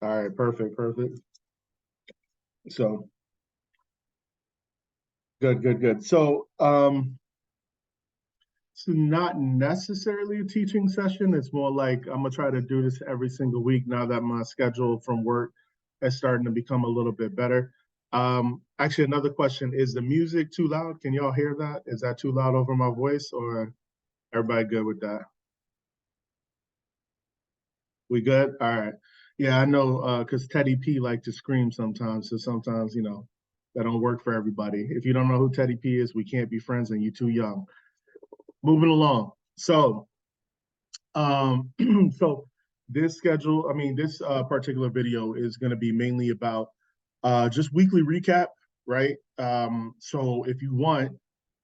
All right, perfect, perfect. So good, good, good. So it's not necessarily a teaching session. It's more like I'm gonna try to do this every single week now that my schedule from work is starting to become a little bit better. Actually, another question, is the music too loud? Can y'all hear that? Is that too loud over my voice, or everybody good with that? We good? All right. Yeah, I know because Teddy P like to scream sometimes. So sometimes, that don't work for everybody. If you don't know who Teddy P is, we can't be friends and you're too young. Moving along. So, so this schedule, I mean, this particular video is going to be mainly about just weekly recap, right? So if you want,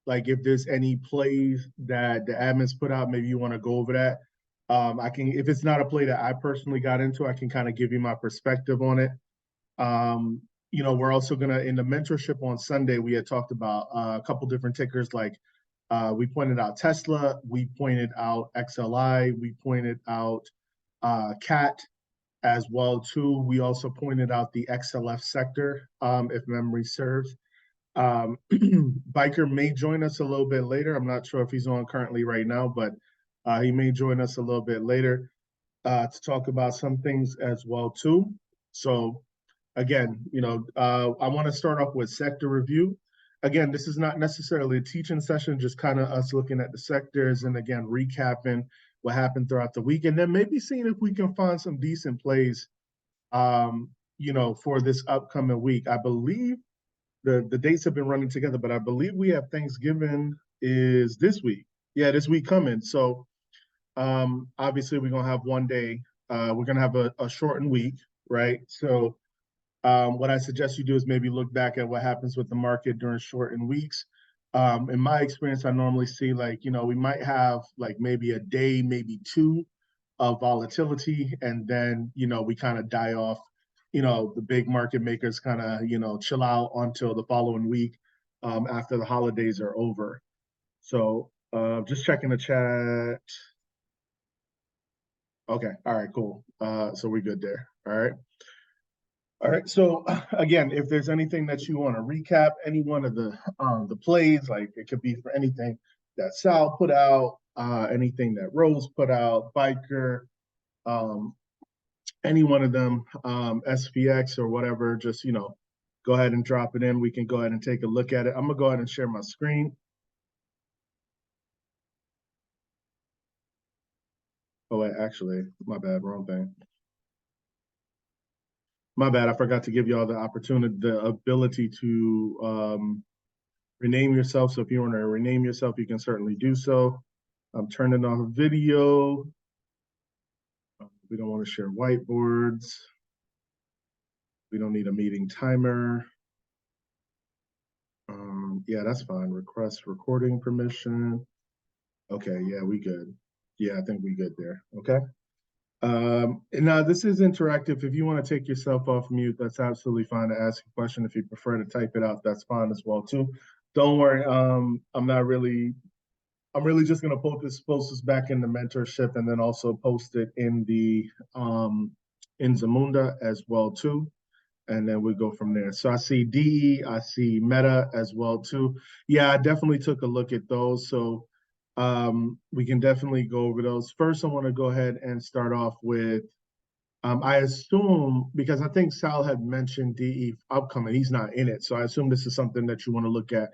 like if there's any plays that the admins put out, maybe you want to go over that. I can, if it's not a play that I personally got into, I can kind of give you my perspective on it. Um, we're also gonna in the mentorship on Sunday, we had talked about a couple different tickers like we pointed out Tesla, we pointed out XLI, we pointed out CAT as well too. We also pointed out the XLF sector, if memory serves. Biker may join us a little bit later. I'm not sure if he's on currently right now, but he may join us a little bit later to talk about some things as well too. So again, I want to start off with sector review. Again, this is not necessarily a teaching session, just kind of us looking at the sectors and again recapping what happened throughout the week, and then maybe seeing if we can find some decent plays, for this upcoming week. I believe the dates have been running together, but I believe we have Thanksgiving is this week. Yeah, this week coming. So obviously we're gonna have one day. We're gonna have a shortened week, right? So what I suggest you do is maybe look back at what happens with the market during shortened weeks. In my experience, I normally see like, we might have like maybe a day, maybe two of volatility, and then, we kind of die off. The big market makers kind of, chill out until the following week after the holidays are over. So just checking the chat. Okay. All right, cool. So we're good there. All right. All right. So again, if there's anything that you want to recap, any one of the plays, like it could be for anything that Sal put out, anything that Rose put out, Biker, um, any one of them, SPX or whatever, just go ahead and drop it in. We can go ahead and take a look at it. I'm gonna go ahead and share my screen. Oh wait, actually, my bad, wrong thing. My bad. I forgot to give y'all the opportunity, the ability to rename yourself. So if you want to rename yourself, you can certainly do so. I'm turning off video. We don't want to share whiteboards. We don't need a meeting timer. Yeah, that's fine. Request recording permission. Okay, yeah, we good. Yeah, I think we good there. Okay. And now this is interactive. If you want to take yourself off mute, that's absolutely fine to ask a question. If you prefer to type it out, that's fine as well too. Don't worry. I'm really just gonna post this back in the mentorship and then also post it in the in Zamunda as well too. And then we go from there. So I see DE, I see Meta as well too. Yeah, I definitely took a look at those. So we can definitely go over those. First, I want to go ahead and start off with I assume because I think Sal had mentioned DE upcoming, he's not in it. So I assume this is something that you want to look at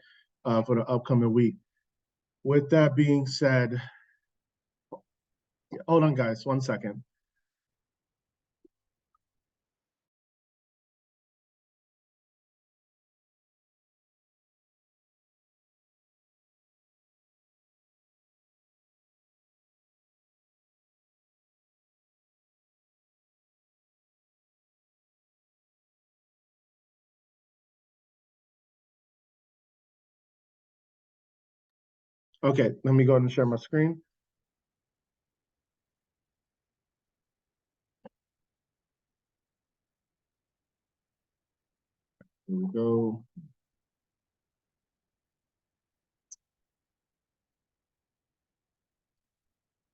for the upcoming week. With that being said, hold on, guys, 1 second. Okay, let me go ahead and share my screen. Here we go.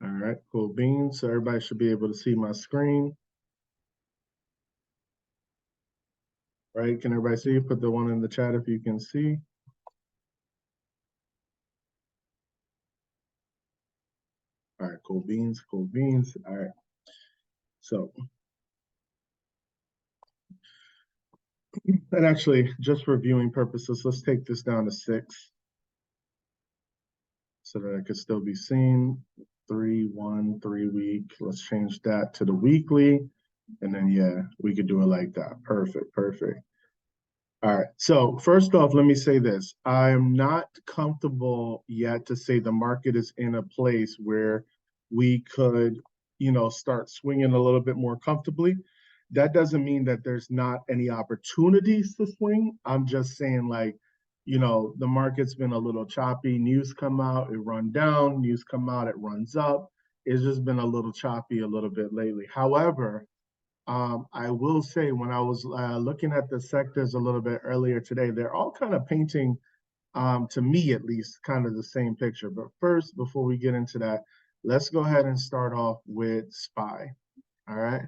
All right, cool beans. So everybody should be able to see my screen. right? Can everybody see? Put the one in the chat if you can see. All right, cool beans, cool beans. All right. So, and actually, just for viewing purposes, let's take this down to 6 so that it could still be seen. 3, 1, 3 week. Let's change that to the weekly. And then, yeah, we could do it like that. Perfect, perfect. All right. So first off, let me say this. I am not comfortable yet to say the market is in a place where we could, start swinging a little bit more comfortably. That doesn't mean that there's not any opportunities to swing. I'm just saying like, the market's been a little choppy. News come out, it run down. News come out, it runs up. It's just been a little choppy a little bit lately. However, I will say when I was looking at the sectors a little bit earlier today, they're all kind of painting, to me at least, kind of the same picture. But first, before we get into that, let's go ahead and start off with SPY. All right.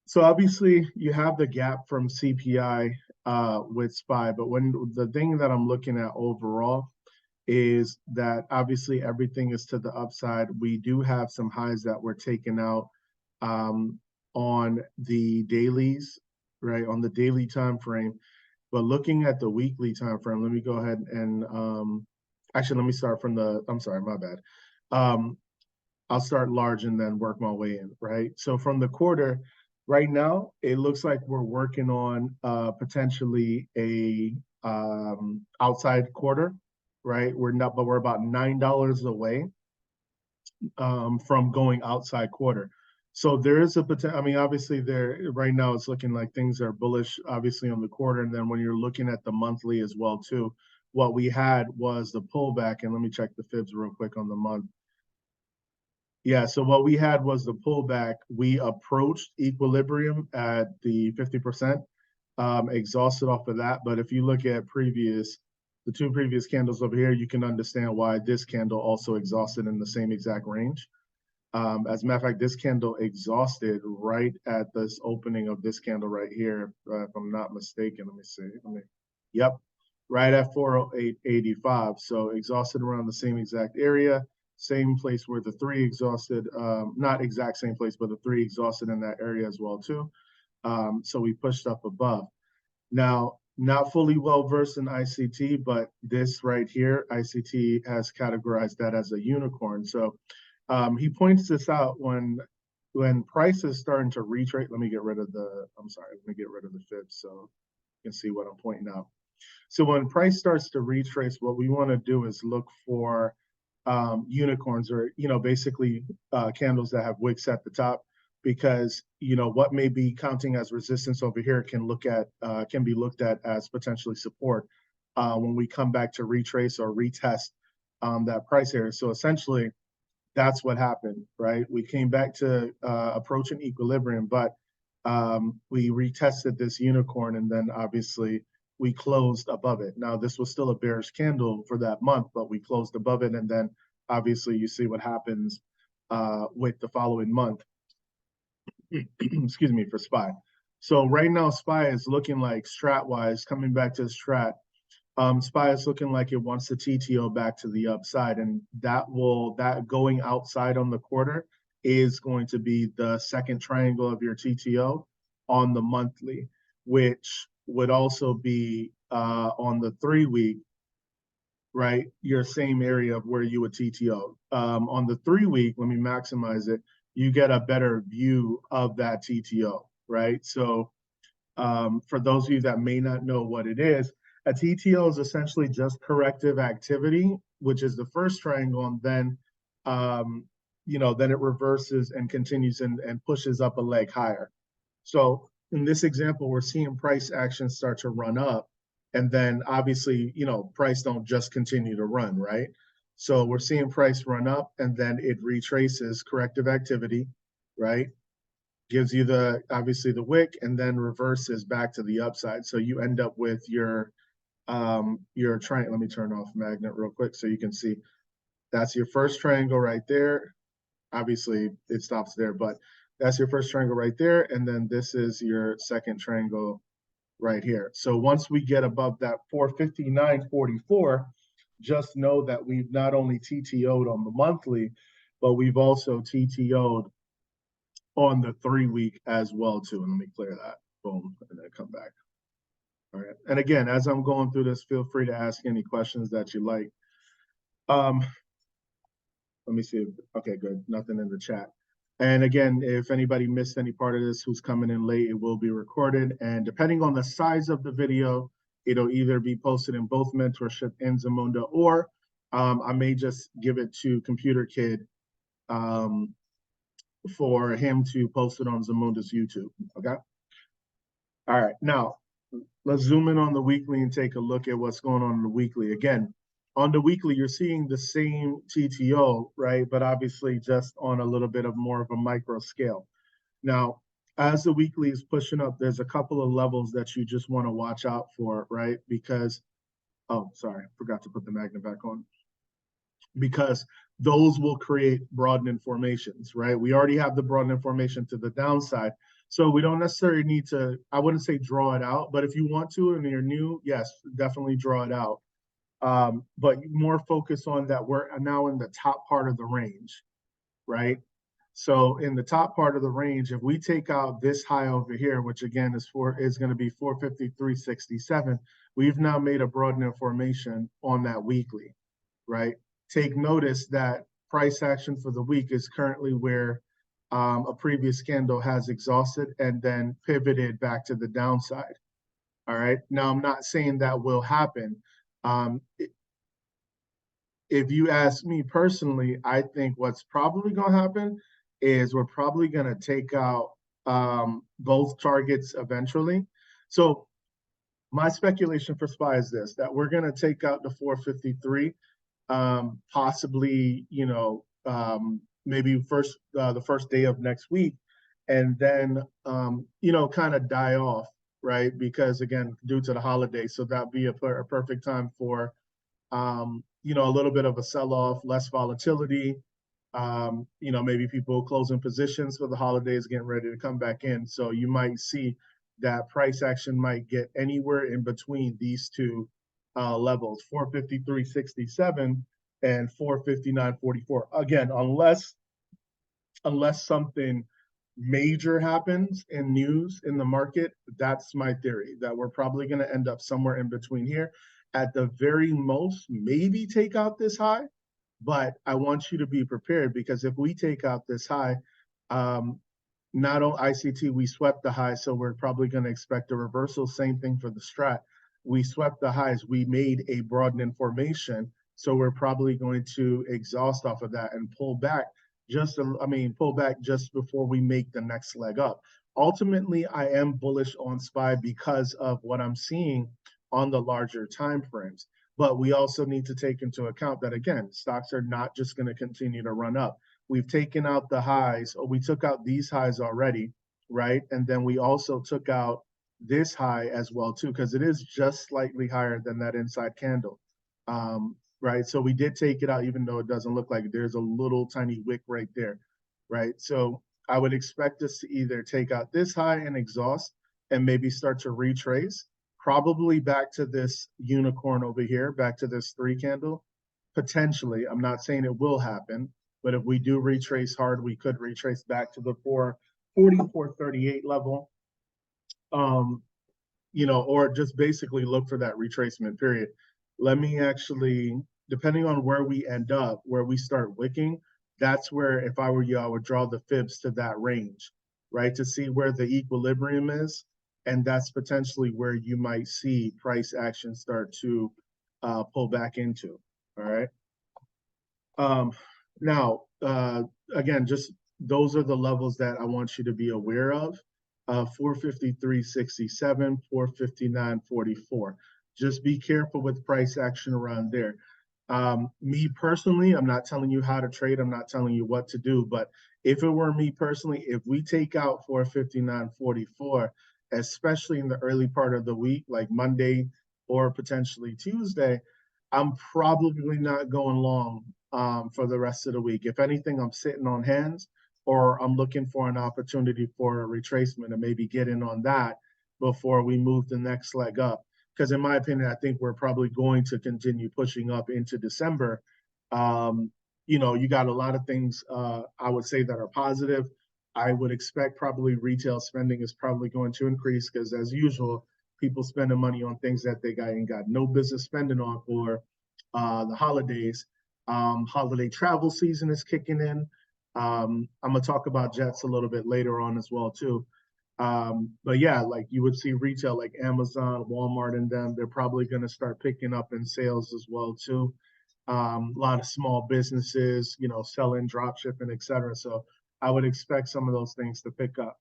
So obviously you have the gap from CPI with SPY, but when the thing that I'm looking at overall is that obviously everything is to the upside. We do have some highs that were taken out um, on the dailies, right? On the daily time frame. But looking at the weekly time frame, let me go ahead and actually let me start from I'm sorry, my bad. I'll start large and then work my way in, right? So from the quarter, right now, it looks like we're working on potentially a outside quarter, right? We're not, but we're about $9 away from going outside quarter. So there is a potential. I mean, obviously, there right now it's looking like things are bullish, obviously on the quarter, and then when you're looking at the monthly as well too, what we had was the pullback. And let me check the fibs real quick on the month. Yeah, so what we had was the pullback. We approached equilibrium at the 50%, exhausted off of that. But if you look at the two previous candles over here, you can understand why this candle also exhausted in the same exact range. As a matter of fact, this candle exhausted right at this opening of this candle right here, if I'm not mistaken. Let me see. Yep, right at 408.85. So exhausted around the same exact area, same place where the three exhausted, not exact same place, but the three exhausted in that area as well too. So we pushed up above. Now, not fully well versed in ICT, but this right here, ICT has categorized that as a unicorn. So he points this out when price is starting to retrace. Let me get rid of the fibs so you can see what I'm pointing out. So when price starts to retrace, what we want to do is look for unicorns, or basically candles that have wicks at the top, because what may be counting as resistance over here can be looked at as potentially support when we come back to retrace or retest that price area. So essentially, that's what happened, right? We came back to approaching equilibrium, but we retested this unicorn, and then obviously we closed above it. Now, this was still a bearish candle for that month, but we closed above it, and then obviously you see what happens with the following month. Excuse me, for SPY. So right now, SPY is looking like strat-wise, coming back to strat, SPY is looking like it wants the TTO back to the upside, and that going outside on the quarter is going to be the second triangle of your TTO on the monthly, which would also be on the 3 week, right? Your same area of where you would TTO. On the 3 week, let me maximize it. You get a better view of that TTO, right? So for those of you that may not know what it is, a TTO is essentially just corrective activity, which is the first triangle, and then then it reverses and continues and pushes up a leg higher. So in this example, we're seeing price action start to run up, and then obviously, price don't just continue to run, right? So we're seeing price run up, and then it retraces corrective activity, right? Gives you obviously the wick, and then reverses back to the upside. So you end up with your triangle. Let me turn off magnet real quick so you can see. That's your first triangle right there. Obviously it stops there, but that's your first triangle right there. And then this is your second triangle right here. So once we get above that 459.44, just know that we've not only TTO'd on the monthly, but we've also TTO'd on the 3 week as well too. And let me clear that. Boom, and then come back. All right. And again, as I'm going through this, feel free to ask any questions that you like. Let me see. Okay, good. Nothing in the chat. And again, if anybody missed any part of this who's coming in late, it will be recorded. And depending on the size of the video, it'll either be posted in both mentorship and Zamunda, or I may just give it to Computer Kid for him to post it on Zamunda's YouTube. Okay. All right. Now, let's zoom in on the weekly and take a look at what's going on in the weekly. Again, on the weekly, you're seeing the same TTO, right? But obviously just on a little bit of more of a micro scale. Now, as the weekly is pushing up, there's a couple of levels that you just want to watch out for, right? Because, oh, sorry, forgot to put the magnet back on. Because those will create broadening formations, right? We already have the broadening formation to the downside. So we don't necessarily need to, I wouldn't say draw it out, but if you want to and you're new, yes, definitely draw it out. But more focus on that we're now in the top part of the range, right? So in the top part of the range, if we take out this high over here, which again is going to be 453.67, we've now made a broadening formation on that weekly, right? Take notice that price action for the week is currently where a previous candle has exhausted and then pivoted back to the downside. All right. Now, I'm not saying that will happen. If you ask me personally, I think what's probably going to happen is we're probably going to take out both targets eventually. So my speculation for SPY is this, that we're going to take out the 453, possibly, maybe the first day of next week, and then, kind of die off, right? Because again, due to the holiday, so that'd be a perfect time for, a little bit of a sell-off, less volatility. Maybe people closing positions for the holidays, getting ready to come back in. So you might see that price action might get anywhere in between these two levels, 453.67 and 459.44. Again, unless something major happens in news in the market, that's my theory, that we're probably going to end up somewhere in between here. At the very most, maybe take out this high, but I want you to be prepared, because if we take out this high, not on ICT, we swept the high, so we're probably going to expect a reversal. Same thing for the strat. We swept the highs, we made a broadening formation, so we're probably going to exhaust off of that and pull back pull back just before we make the next leg up. Ultimately, I am bullish on SPY because of what I'm seeing on the larger time frames. But we also need to take into account that, again, stocks are not just going to continue to run up. We've taken out the highs, or we took out these highs already, right? And then we also took out this high as well, too, because it is just slightly higher than that inside candle, right? So we did take it out, even though it doesn't look like it. There's a little tiny wick right there, right? So I would expect us to either take out this high and exhaust and maybe start to retrace, probably back to this unicorn over here, back to this 3 candle, potentially. I'm not saying it will happen, but if we do retrace hard, we could retrace back to the 440, level, or just basically look for that retracement period. Let me actually, depending on where we end up, where we start wicking, that's where, if I were you, I would draw the fibs to that range, right? To see where the equilibrium is. And that's potentially where you might see price action start to pull back into, all right? Now, again, just those are the levels that I want you to be aware of. 453.67, 459.44. Just be careful with price action around there. Me personally, I'm not telling you how to trade. I'm not telling you what to do. But if it were me personally, if we take out 459.44, especially in the early part of the week, like Monday or potentially Tuesday, I'm probably not going long for the rest of the week. If anything, I'm sitting on hands, or I'm looking for an opportunity for a retracement and maybe get in on that before we move the next leg up. Because in my opinion, I think we're probably going to continue pushing up into December. Um, you got a lot of things I would say that are positive. I would expect probably retail spending is probably going to increase because, as usual, people spending money on things that they ain't got no business spending on for the holidays. Holiday travel season is kicking in. I'm gonna talk about jets a little bit later on as well too. But yeah, like you would see retail like Amazon, Walmart, and them, they're probably going to start picking up in sales as well too. A lot of small businesses, selling, drop shipping, et cetera. So I would expect some of those things to pick up,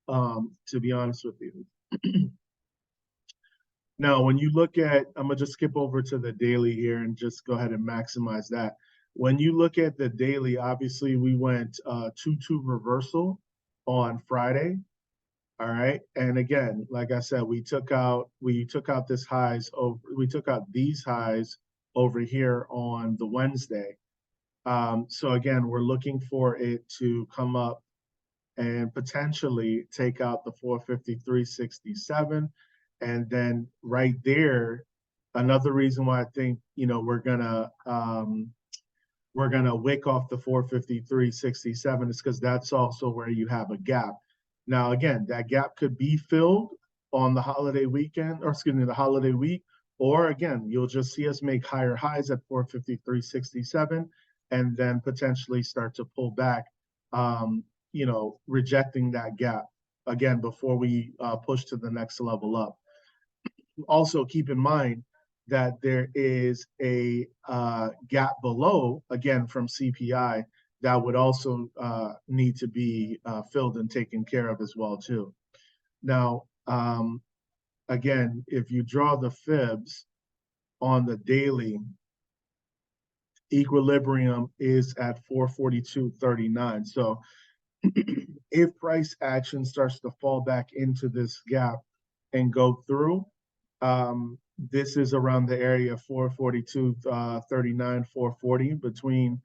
to be honest with you. Now, when you look at, I'm gonna just skip over to the daily here and just go ahead and maximize that. When you look at the daily, obviously we went 2-2 reversal on Friday. All right. And again, like I said, we took out these highs over here on the Wednesday. So again, we're looking for it to come up and potentially take out the 453.67. And then right there, another reason why I think, we're gonna wick off the 453.67 is because that's also where you have a gap. Now, again, that gap could be filled on the holiday weekend, or excuse me, the holiday week, or again, you'll just see us make higher highs at 453.67 and then potentially start to pull back, rejecting that gap again before we push to the next level up. Also, keep in mind that there is a gap below, again, from CPI that would also need to be filled and taken care of as well, too. Now, again, if you draw the fibs on the daily, equilibrium is at 442.39. So if price action starts to fall back into this gap and go through, this is around the area 442.39, 440 between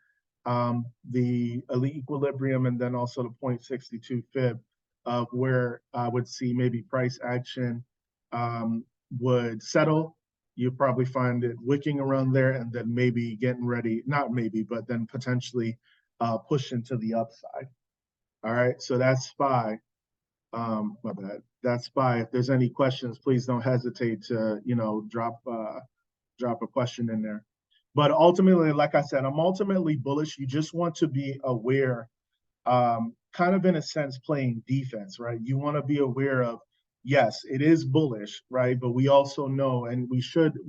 the elite equilibrium and then also the 0.62 fib of where I would see maybe price action would settle. You probably find it wicking around there and then maybe getting ready, not maybe, but then potentially pushing to the upside. All right, so that's SPY. My bad. That's SPY. If there's any questions, please don't hesitate to, drop a question in there. But ultimately, like I said, I'm ultimately bullish. You just want to be aware, kind of in a sense, playing defense, right? You want to be aware of, yes, it is bullish, right? But we also know, and we should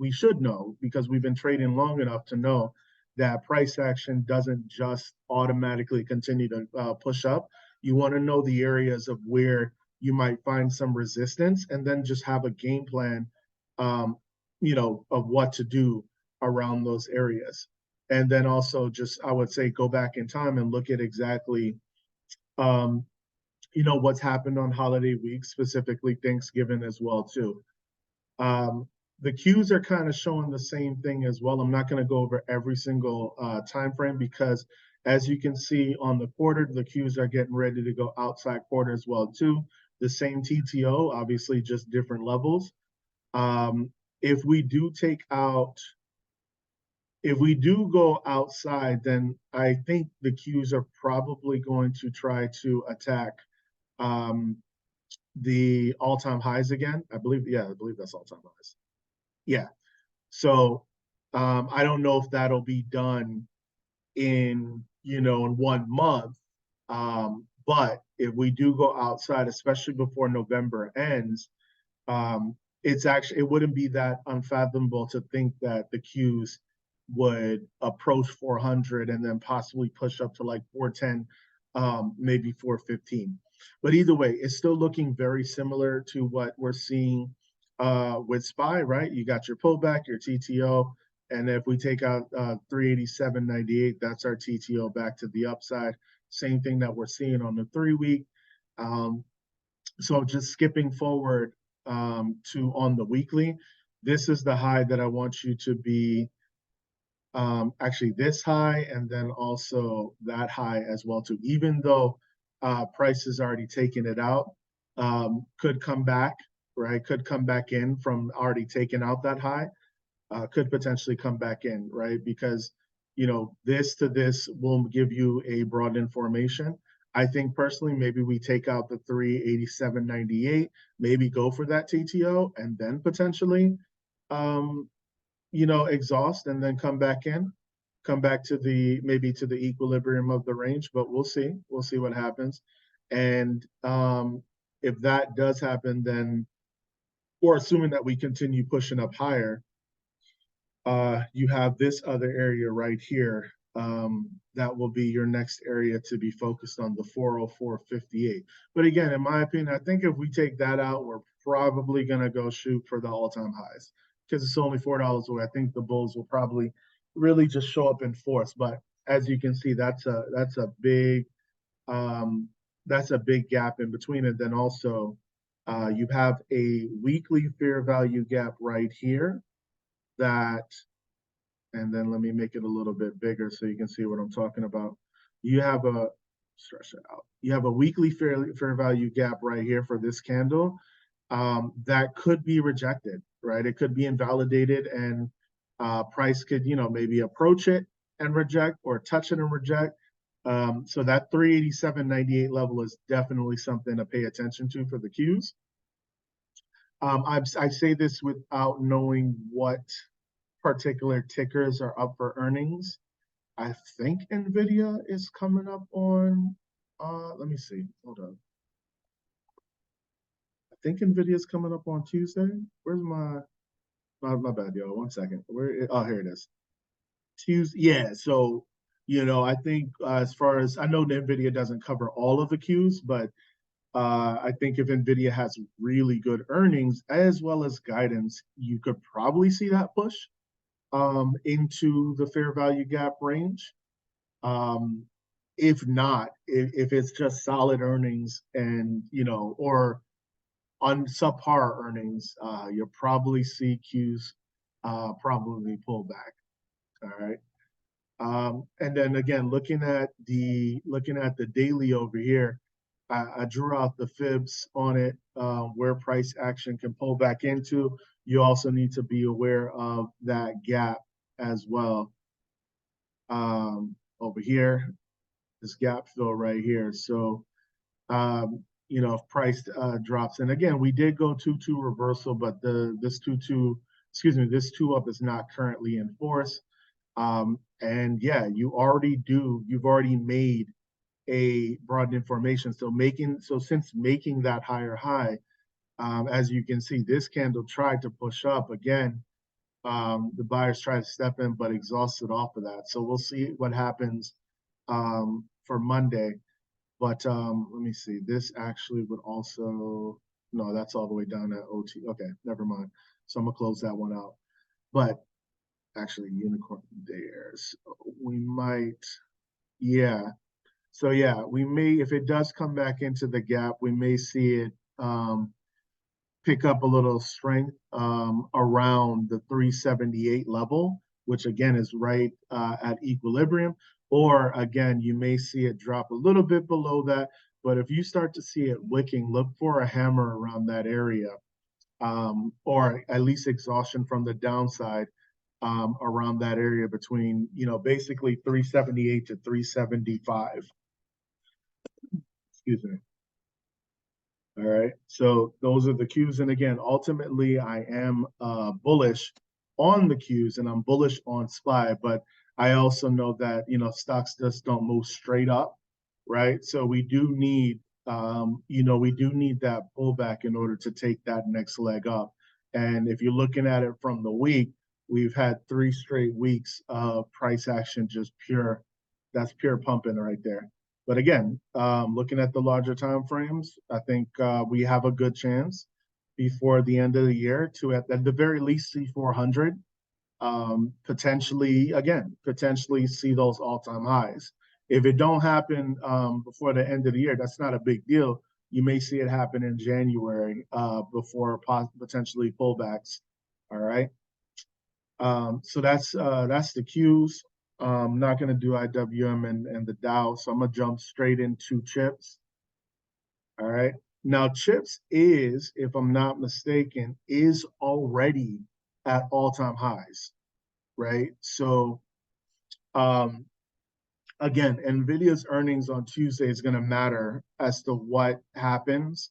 know because we've been trading long enough to know that price action doesn't just automatically continue to push up. You want to know the areas of where you might find some resistance and then just have a game plan, of what to do around those areas. And then also just, I would say, go back in time and look at exactly, what's happened on holiday weeks, specifically Thanksgiving as well, too. The Qs are kind of showing the same thing as well. I'm not going to go over every single time frame because as you can see on the quarter, the Qs are getting ready to go outside quarter as well too. The same TTO, obviously just different levels. If we do go outside, then I think the Qs are probably going to try to attack the all-time highs again. I believe that's all-time highs. Yeah. So I don't know if that'll be done in 1 month. But if we do go outside, especially before November ends, it wouldn't be that unfathomable to think that the Qs would approach 400 and then possibly push up to like 410, maybe 415. But either way, it's still looking very similar to what we're seeing with SPY, right? You got your pullback, your TTO, and if we take out 387.98, that's our TTO back to the upside. Same thing that we're seeing on the 3-week. So just skipping forward to on the weekly, this is the high that I want you to be, actually this high and then also that high as well too. Even though price has already taken it out, could come back. right? Could come back in from already taking out that high, could potentially come back in, right? Because, this to this will give you a broad information. I think personally, maybe we take out the 387.98, maybe go for that TTO, and then potentially, um, exhaust and then come back to the maybe to the equilibrium of the range, but we'll see. We'll see what happens. And if that does happen, then, or assuming that we continue pushing up higher, you have this other area right here. That will be your next area to be focused on, the 404.58. But again, in my opinion, I think if we take that out, we're probably going to go shoot for the all-time highs because it's only $4 away. I think the bulls will probably really just show up in force. But as you can see, um, that's a big gap in between it. Then also, you have a weekly fair value gap right here that, and then let me make it a little bit bigger so you can see what I'm talking about. You have a, stretch it out. You have a weekly fair value gap right here for this candle, that could be rejected, right? It could be invalidated, and price could, maybe approach it and reject, or touch it and reject. So that 387.98 level is definitely something to pay attention to for the Qs. I say this without knowing what particular tickers are up for earnings. I think Nvidia is coming up on, let me see, hold on. I think Nvidia is coming up on Tuesday. Where's my bad, yo, 1 second. Oh, here it is. Tuesday, yeah, so, I think, as far as, I know Nvidia doesn't cover all of the Qs, but I think if Nvidia has really good earnings as well as guidance, you could probably see that push into the fair value gap range. If not, if it's just solid earnings and, or on subpar earnings, you'll probably see Qs probably pull back. All right. And then again, looking at the daily over here, I drew out the fibs on it, where price action can pull back into. You also need to be aware of that gap as well. Over here, this gap fill right here. So, if price drops, and again, we did go 2-2 reversal, but this 2-2, excuse me, this 2 up is not currently in force. And yeah, you've already made a broad information. So since making that higher high, as you can see, this candle tried to push up again. The buyers tried to step in, but exhausted off of that. So we'll see what happens for Monday. But let me see. This actually would also, no, that's all the way down at OT. Okay, never mind. So I'm gonna close that one out. But actually, unicorn there. So we might, yeah. So yeah, we may, if it does come back into the gap, we may see it pick up a little strength around the 378 level, which again is right at equilibrium. Or again, you may see it drop a little bit below that. But if you start to see it wicking, look for a hammer around that area, or at least exhaustion from the downside around that area between, basically 378 to 375. Excuse me. All right. So those are the Qs. And again, ultimately, I am bullish on the Qs and I'm bullish on SPY, but I also know that, stocks just don't move straight up, right? So we do need, we do need that pullback in order to take that next leg up. And if you're looking at it from the week, we've had 3 straight weeks of price action, that's pure pumping right there. But again, looking at the larger time frames, I think we have a good chance before the end of the year to, at the very least, see 400. Potentially see those all-time highs. If it don't happen before the end of the year, that's not a big deal. You may see it happen in January before potentially pullbacks. All right. So that's the Qs. I'm not going to do IWM and the Dow, so I'm going to jump straight into chips. All right. Now, chips is, if I'm not mistaken, is already at all-time highs, right? So, um, again, Nvidia's earnings on Tuesday is going to matter as to what happens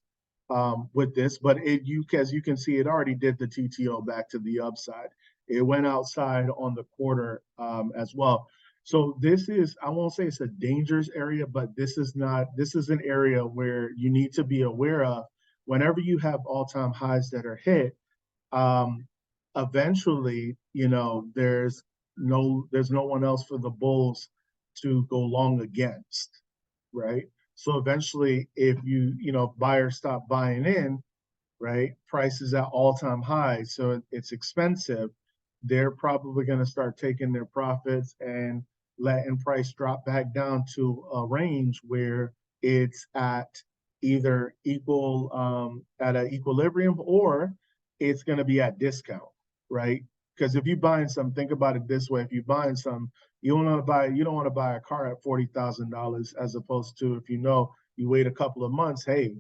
with this. But as you can see, it already did the TTO back to the upside. It went outside on the quarter as well. So this is, I won't say it's a dangerous area, but this is not. This is an area where you need to be aware of whenever you have all-time highs that are hit. Um, Eventually, there's no one else for the bulls to go long against, right? So eventually, if buyers stop buying in, right, prices at all-time highs, so it's expensive, they're probably going to start taking their profits and letting price drop back down to a range where it's at either equal at an equilibrium, or it's going to be at discount, right? Because if you're buying some, think about it this way: if you're buying some, you don't want to buy a car at $40,000, as opposed to, if you wait a couple of months, hey,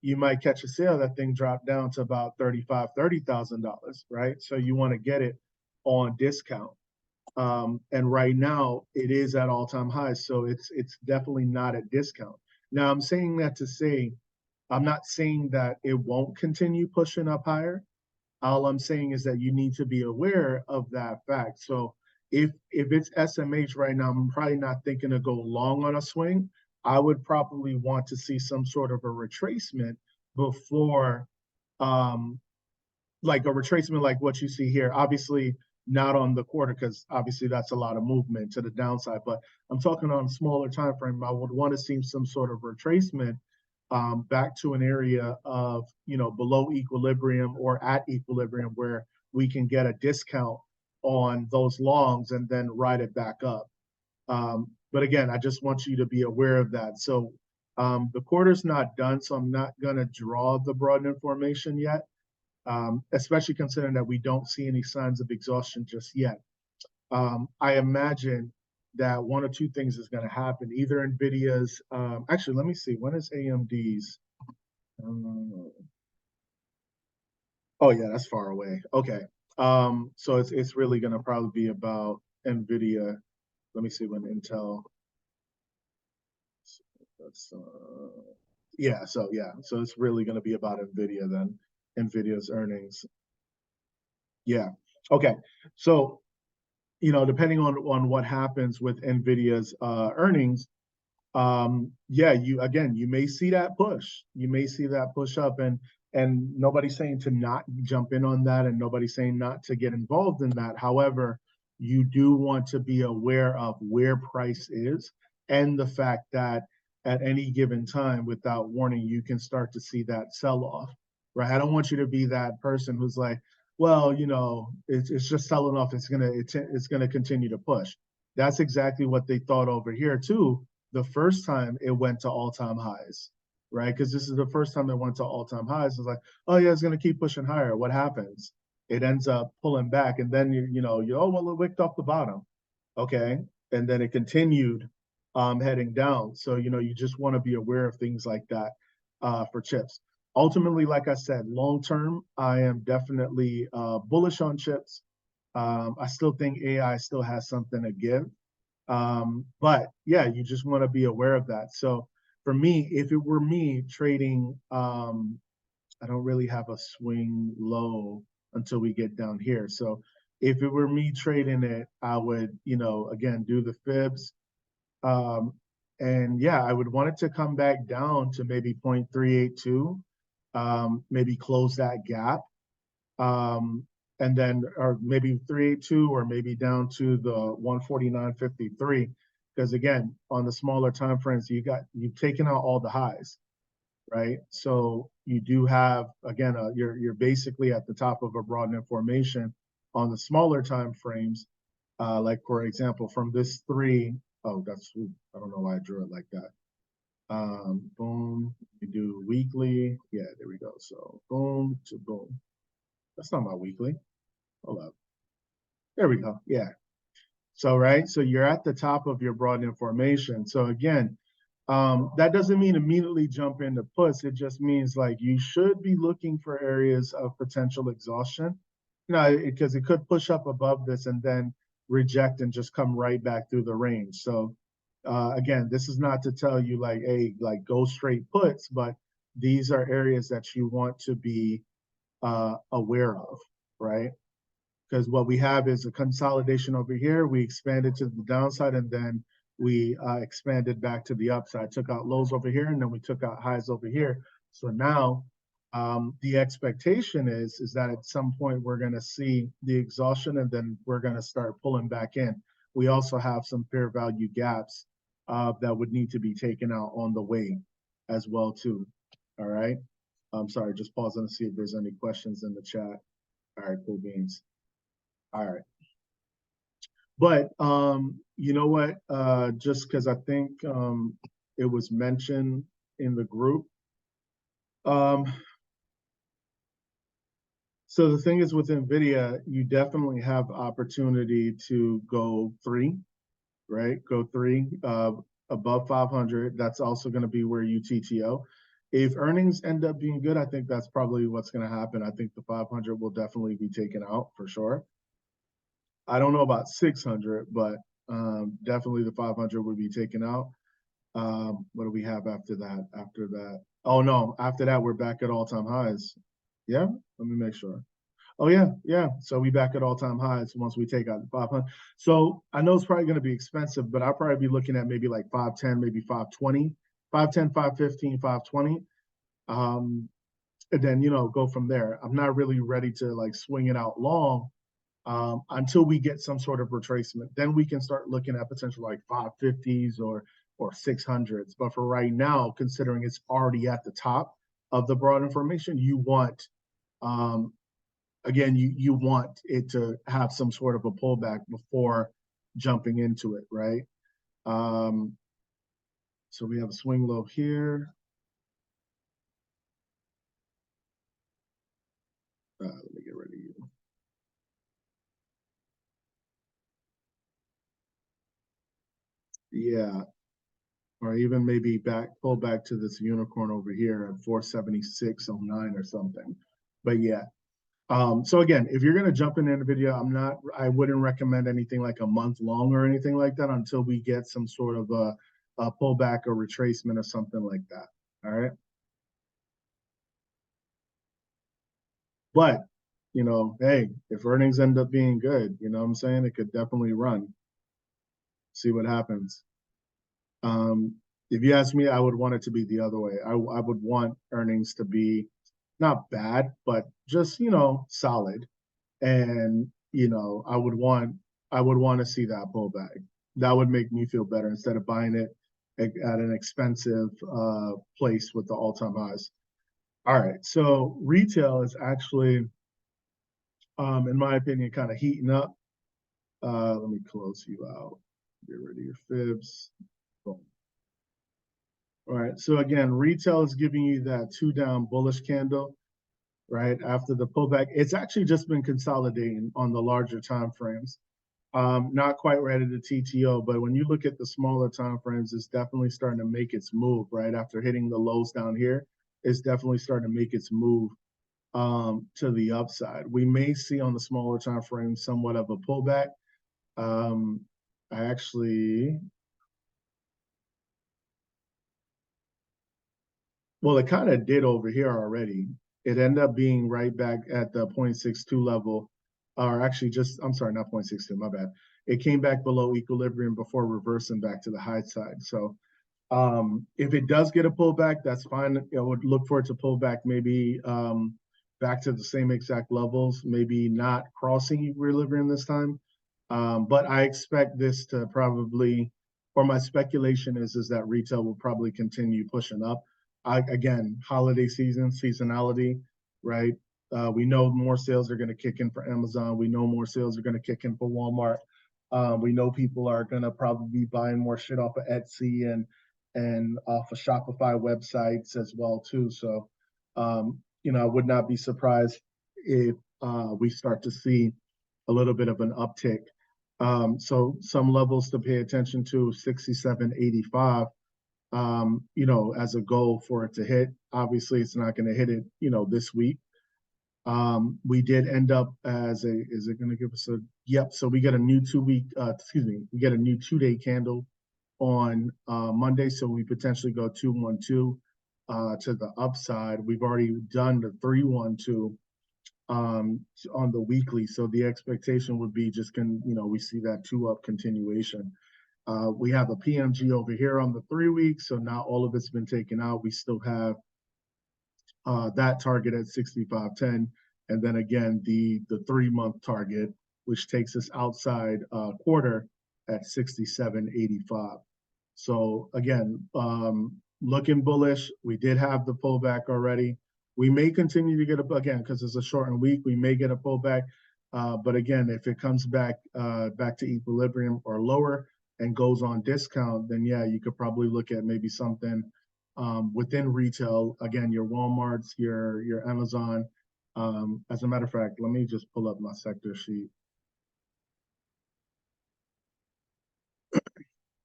you might catch a sale, that thing dropped down to about $30,000, right? So you want to get it on discount. And right now it is at all-time highs, so it's definitely not at discount. Now I'm saying that to say, I'm not saying that it won't continue pushing up higher. All I'm saying is that you need to be aware of that fact. So if it's SMH right now, I'm probably not thinking to go long on a swing. I would probably want to see some sort of a retracement before, um, like a retracement like what you see here. Obviously, not on the quarter, because obviously that's a lot of movement to the downside. But I'm talking on a smaller time frame. I would want to see some sort of retracement back to an area of below equilibrium or at equilibrium, where we can get a discount on those longs and then ride it back up. But again, I just want you to be aware of that. So the quarter's not done, so I'm not going to draw the broadening formation yet, especially considering that we don't see any signs of exhaustion just yet. I imagine that one or two things is going to happen. Either NVIDIA's, actually, let me see, when is AMD's? Oh yeah, that's far away. Okay. So it's really going to probably be about NVIDIA. Let me see when Intel. That's yeah. So it's really going to be about NVIDIA then. NVIDIA's earnings. Yeah. Okay. So depending on what happens with NVIDIA's earnings, yeah, you may see that push. You may see that push up, and nobody's saying to not jump in on that, and nobody's saying not to get involved in that. However, you do want to be aware of where price is, and the fact that at any given time, without warning, you can start to see that sell off, right? I don't want you to be that person who's like, well, it's just selling off. It's gonna continue to push. That's exactly what they thought over here too, the first time it went to all-time highs, right? Because this is the first time it went to all-time highs. It's like, oh yeah, it's going to keep pushing higher. What happens? It ends up pulling back, and then oh well, it wicked off the bottom, okay, and then it continued heading down. So you just want to be aware of things like that for chips. Ultimately, like I said, long term, I am definitely bullish on chips. I still think AI still has something to give. But yeah, you just want to be aware of that. So for me, if it were me trading, I don't really have a swing low until we get down here. So if it were me trading it, I would, again, do the fibs. Um, and yeah, I would want it to come back down to maybe 0.382, maybe close that gap, um, and then or maybe 382, or maybe down to the 149.53. Because again, on the smaller time frames, you've taken out all the highs, right? So you do have, again, you're basically at the top of a broadening formation on the smaller time frames. Like for example, from this three, oh, I don't know why I drew it like that. Boom, you do weekly. Yeah, there we go. So boom to boom. That's not my weekly. Hold up. There we go. Yeah. So, right. So you're at the top of your broadening formation. So again, That doesn't mean immediately jump into puts. It just means like you should be looking for areas of potential exhaustion. No, because it could push up above this and then reject and just come right back through the range. So again, this is not to tell you like, hey, like go straight puts, but these are areas that you want to be aware of, right? Because what we have is a consolidation over here. We expanded to the downside and then we expanded back to the upside, took out lows over here, and then we took out highs over here. So now the expectation is that at some point we're going to see the exhaustion and then we're going to start pulling back in. We also have some fair value gaps that would need to be taken out on the way as well too. All right. I'm sorry, just pausing to see if there's any questions in the chat. All right, cool beans. All right. But you know what? Just because I think it was mentioned in the group. So the thing is with NVIDIA, you definitely have opportunity to go three, right? Go three above 500. That's also going to be where you TTO. If earnings end up being good, I think that's probably what's going to happen. I think the 500 will definitely be taken out for sure. I don't know about 600, but definitely the 500 would be taken out. What do we have after that? After that, oh no, after that we're back at all-time highs. Yeah, let me make sure. Oh yeah, yeah. So we back at all-time highs once we take out the 500. So I know it's probably going to be expensive, but I'll probably be looking at maybe like 510, maybe 520, 510, 515, 520. And then go from there. I'm not really ready to like swing it out long until we get some sort of retracement. Then we can start looking at potential like 550s or 600s. But for right now, considering it's already at the top of the broad information, you want again, you want it to have some sort of a pullback before jumping into it, right? So we have a swing low here. Let me get rid of you. Yeah, or even maybe pull back to this unicorn over here at 476.09 or something. But yeah. So again, if you're gonna jump in NVIDIA, I wouldn't recommend anything like a month long or anything like that until we get some sort of a pullback or retracement or something like that. All right. But hey, if earnings end up being good, you know what I'm saying? It could definitely run. See what happens. If you ask me, I would want it to be the other way. I would want earnings to be not bad, but just solid. And I would want to see that pullback. That would make me feel better instead of buying it at an expensive place with the all-time highs. All right, so retail is actually, in my opinion, kind of heating up. Let me close you out. Get rid of your fibs. Boom. All right, so again, retail is giving you that two down bullish candle, right? After the pullback, it's actually just been consolidating on the larger time frames. Not quite ready to TTO, but when you look at the smaller time frames, it's definitely starting to make its move, right? After hitting the lows down here, it's definitely starting to make its move to the upside. We may see on the smaller time frame somewhat of a pullback. I actually, well, it kind of did over here already. It ended up being right back at the 0.62 level, or actually just, I'm sorry, not 0.62, my bad. It came back below equilibrium before reversing back to the high side. So if it does get a pullback, that's fine. I would look for it to pull back maybe back to the same exact levels, maybe not crossing equilibrium this time. But I expect this to probably, or my speculation is that retail will probably continue pushing up. Again, holiday season, seasonality, right? We know more sales are going to kick in for Amazon. We know more sales are going to kick in for Walmart. We know people are going to probably be buying more shit off of Etsy and off of Shopify websites as well too. So, I would not be surprised if we start to see a little bit of an uptick. So some levels to pay attention to: 67.85. you know, as a goal for it to hit. Obviously, it's not going to hit it, you know, this week. We did end up as a, is it going to give us a, yep. So we get a new 2 week, excuse me, we get a new 2 day candle on Monday. So we potentially go 2-1-2 to the upside. We've already done the 3-1-2 on the weekly. So the expectation would be just you know, we see that 2 up continuation. We have a PMG over here on the 3 weeks. So now all of it's been taken out. We still have that target at 65.10. And then again, the 3 month target, which takes us outside quarter at 67.85. So again, looking bullish. We did have the pullback already. We may continue to get a, again, because it's a shortened week, we may get a pullback. But again, if it comes back to equilibrium or lower and goes on discount, then yeah, you could probably look at maybe something within retail. Again, your Walmarts, your Amazon. As a matter of fact, let me just pull up my sector sheet.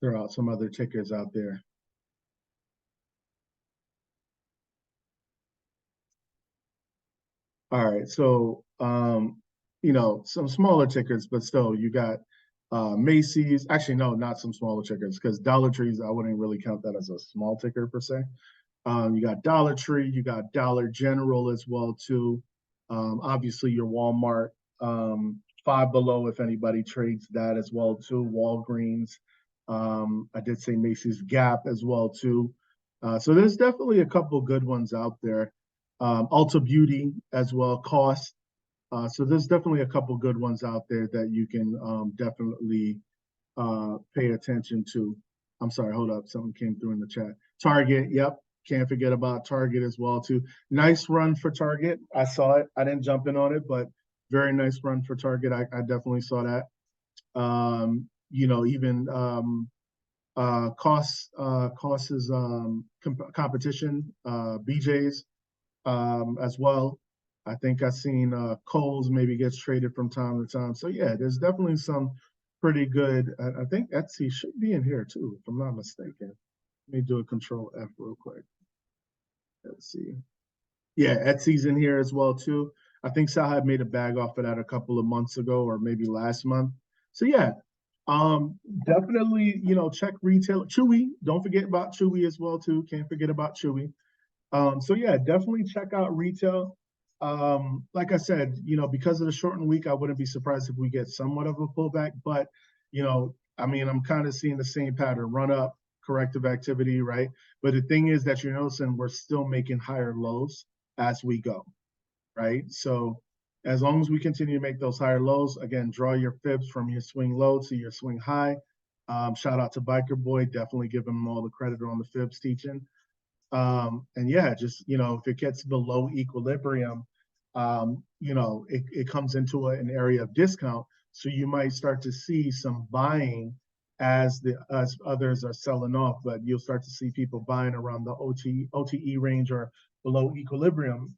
There are some other tickers out there. All right, so you know, some smaller tickers, but still, you got Macy's. Actually, no, not some smaller tickers, because Dollar Trees, I wouldn't really count that as a small ticker per se. You got Dollar Tree, you got Dollar General as well too. Obviously, your Walmart, Five Below, if anybody trades that as well too. Walgreens. I did say Macy's, Gap as well too. So there's definitely a couple good ones out there. Ulta Beauty as well, Cost. So there's definitely a couple good ones out there that you can definitely pay attention to. I'm sorry, hold up, something came through in the chat. Target, yep, can't forget about Target as well too. Nice run for Target. I saw it. I didn't jump in on it, but very nice run for Target. I definitely saw that. You know, even cost is competition, BJ's as well. I think I've seen Kohl's maybe gets traded from time to time. So yeah, there's definitely some pretty good. I think Etsy should be in here too, if I'm not mistaken. Let me do a control F real quick. Let's see. Yeah, Etsy's in here as well too. I think Sal had made a bag off of that a couple of months ago or maybe last month. So yeah, definitely, you know, check retail. Chewy, don't forget about Chewy as well too. Can't forget about Chewy. So yeah, definitely check out retail. Like I said, you know, because of the shortened week, I wouldn't be surprised if we get somewhat of a pullback. But you know, I mean, I'm kind of seeing the same pattern: run up, corrective activity, right? But the thing is that you're noticing we're still making higher lows as we go, right? So as long as we continue to make those higher lows, again, draw your fibs from your swing low to your swing high. Shout out to Biker Boy, definitely give him all the credit on the fibs teaching. And yeah, just, you know, if it gets below equilibrium, you know, it comes into an area of discount. So you might start to see some buying as others are selling off, but you'll start to see people buying around the OTE range or below equilibrium,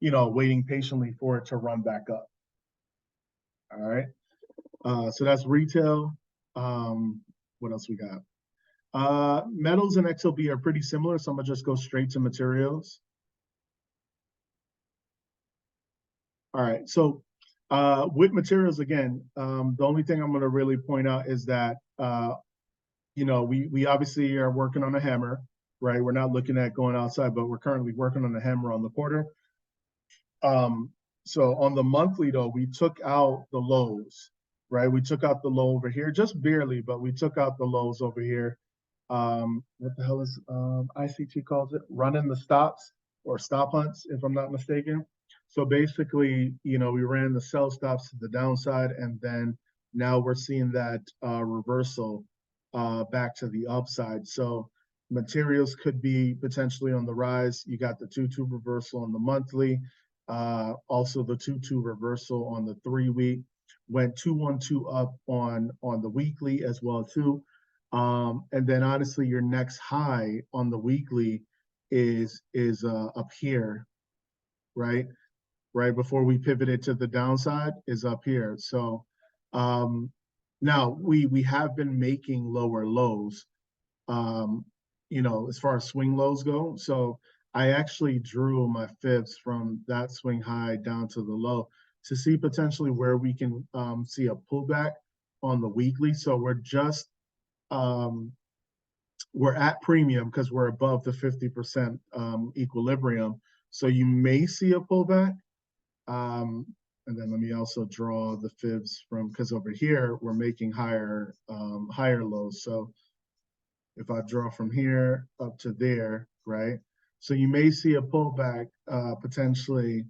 you know, waiting patiently for it to run back up. All right. So that's retail. What else we got? Metals and XLB are pretty similar, so I'm gonna just go straight to materials. All right, so with materials again, the only thing I'm gonna really point out is that you know, we obviously are working on a hammer, right? We're not looking at going outside, but we're currently working on a hammer on the quarter. So on the monthly though, we took out the lows, right? We took out the low over here, just barely, but we took out the lows over here. What the hell is ICT calls it? Running the stops or stop hunts, if I'm not mistaken. So basically, you know, we ran the sell stops to the downside, and then now we're seeing that reversal back to the upside. So materials could be potentially on the rise. You got the 2-2 reversal on the monthly, also the 2-2 reversal on the 3 week. Went 2-1-2 up on the weekly as well too. And then honestly, your next high on the weekly is up here, right? Right before we pivoted to the downside is up here. So now we have been making lower lows. as far as swing lows go. So I actually drew my fibs from that swing high down to the low to see potentially where we can see a pullback on the weekly. So um, we're at premium because we're above the 50% equilibrium. So you may see a pullback. Um, and then let me also draw the fibs from, because over here we're making higher lows. So if I draw from here up to there, right? So you may see a pullback potentially,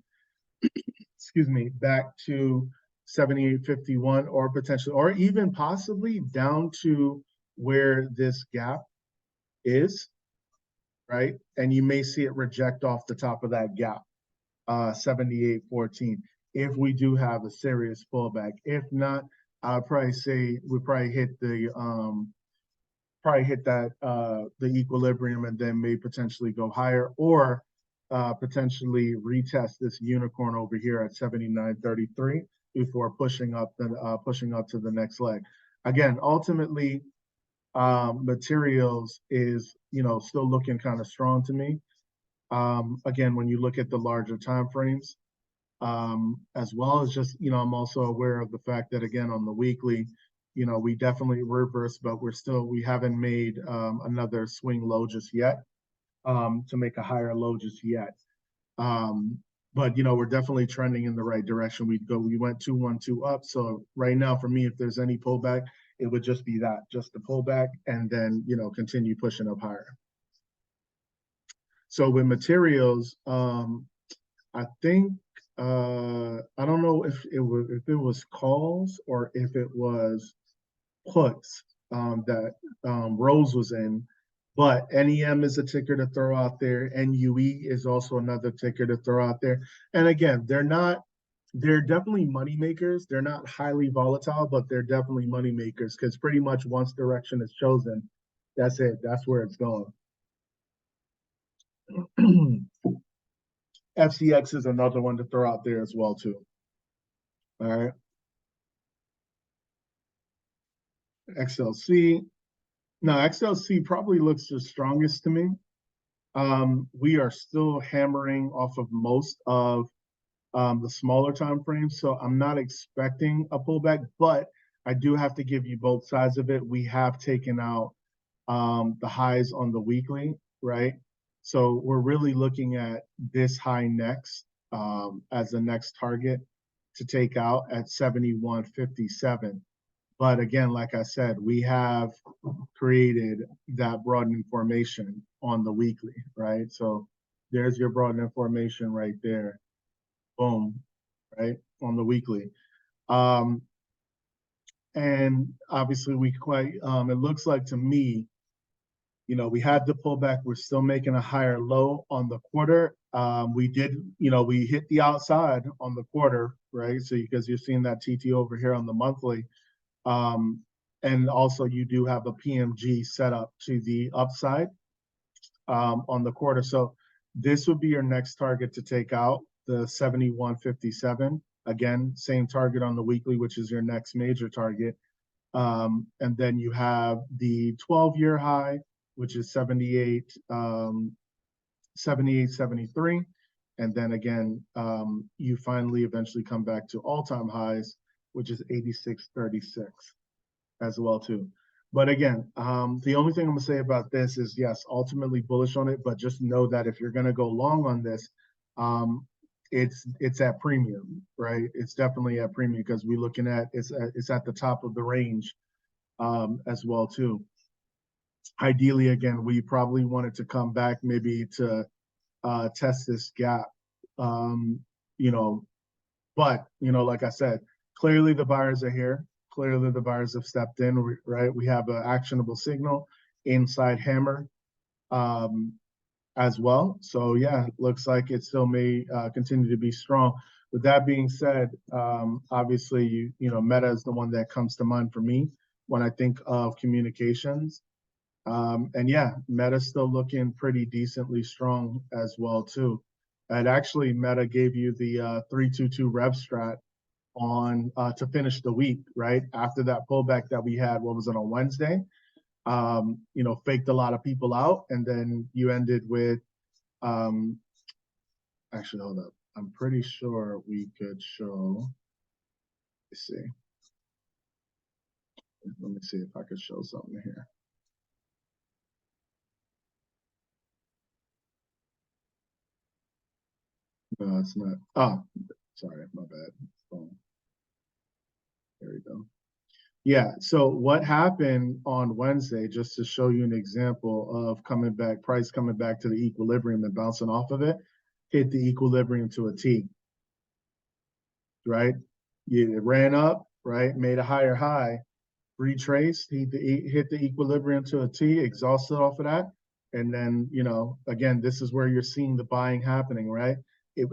excuse me, back to 78.51 or potentially, or even possibly down to where this gap is, right? And you may see it reject off the top of that gap, 78.14, if we do have a serious pullback. If not, I'd probably say we probably hit that the equilibrium and then may potentially go higher, or potentially retest this unicorn over here at 79.33 before pushing up to the next leg. Again, ultimately, materials is still looking kind of strong to me. Again, when you look at the larger time frames, as well as just, I'm also aware of the fact that, again, on the weekly, we definitely reversed, but we haven't made another swing low just yet, to make a higher low just yet. But, we're definitely trending in the right direction. We went 2-1-2 up. So right now, for me, if there's any pullback, it would just be that, just the pullback, and then, continue pushing up higher. So with materials, I think I don't know if it was calls or if it was puts that Rose was in, but NEM is a ticker to throw out there. NUE is also another ticker to throw out there. And again, they're definitely money makers. They're not highly volatile, but they're definitely money makers, because pretty much once direction is chosen, that's it. That's where it's going. FCX is another one to throw out there as well too. All right. XLC. Now, XLC probably looks the strongest to me. We are still hammering off of most of the smaller time frames, so I'm not expecting a pullback, but I do have to give you both sides of it. We have taken out the highs on the weekly, right? So we're really looking at this high next as the next target to take out at 71.57. But again, like I said, we have created that broadening formation on the weekly, right? So there's your broadening formation right there. Boom, right? On the weekly. And obviously it looks like to me, we had the pullback. We're still making a higher low on the quarter. We hit the outside on the quarter, right? So because you're seeing that TT over here on the monthly. And also you do have a PMG set up to the upside on the quarter. So this would be your next target to take out, the 71.57. Again, same target on the weekly, which is your next major target. And then you have the 12-year high, which is 78.73. And then again, you finally eventually come back to all-time highs, which is 86.36 as well too. But again, the only thing I'm gonna say about this is, yes, ultimately bullish on it, but just know that if you're gonna go long on this, it's at premium, right? It's definitely at premium, because we're looking at it's at the top of the range as well too. Ideally, again, we probably wanted to come back maybe to test this gap, but like I said, clearly the buyers are here. Clearly the buyers have stepped in, right? We have an actionable signal inside hammer as well. So yeah, looks like it still may continue to be strong. With that being said, obviously, Meta is the one that comes to mind for me when I think of communications. And yeah, Meta's still looking pretty decently strong as well too. And actually, Meta gave you the 322 rev strat on to finish the week, right? After that pullback that we had, what was it, on Wednesday? faked a lot of people out, and then you ended with, actually, hold up. I'm pretty sure we could show, let's see. Let me see if I could show something here. No, it's not. Oh, sorry, my bad. There we go. Yeah, so what happened on Wednesday, just to show you an example of price coming back to the equilibrium and bouncing off of it, hit the equilibrium to a T, right? It ran up, right? Made a higher high, retraced, hit the equilibrium to a T, exhausted off of that. And then, again, this is where you're seeing the buying happening, right?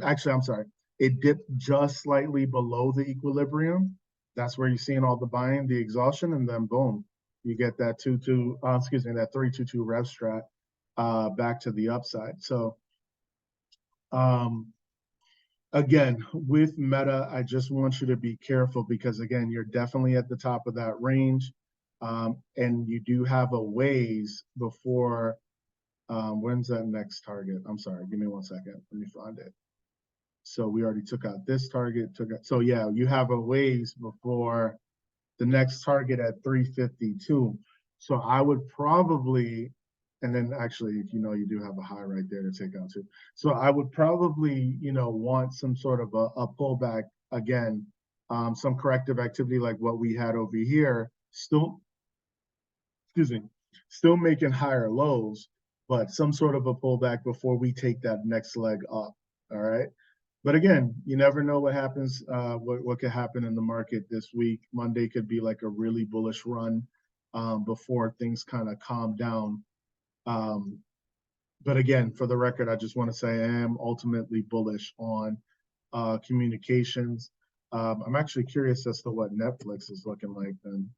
I'm sorry, it dipped just slightly below the equilibrium. That's where you're seeing all the buying, the exhaustion, and then boom, you get that that 322 rev strat back to the upside. So again, with Meta, I just want you to be careful because, again, you're definitely at the top of that range. And you do have a ways before, when's that next target? I'm sorry, give me 1 second. Let me find it. So we already took out this target. So yeah, you have a ways before the next target at 352. So I would probably, and then actually, you do have a high right there to take out too. So I would probably, want some sort of a pullback again, some corrective activity like what we had over here, excuse me, still making higher lows, but some sort of a pullback before we take that next leg up. All right. But again, you never know what happens, what could happen in the market this week. Monday could be like a really bullish run before things kind of calm down. But again, for the record, I just want to say I am ultimately bullish on communications. I'm actually curious as to what Netflix is looking like then.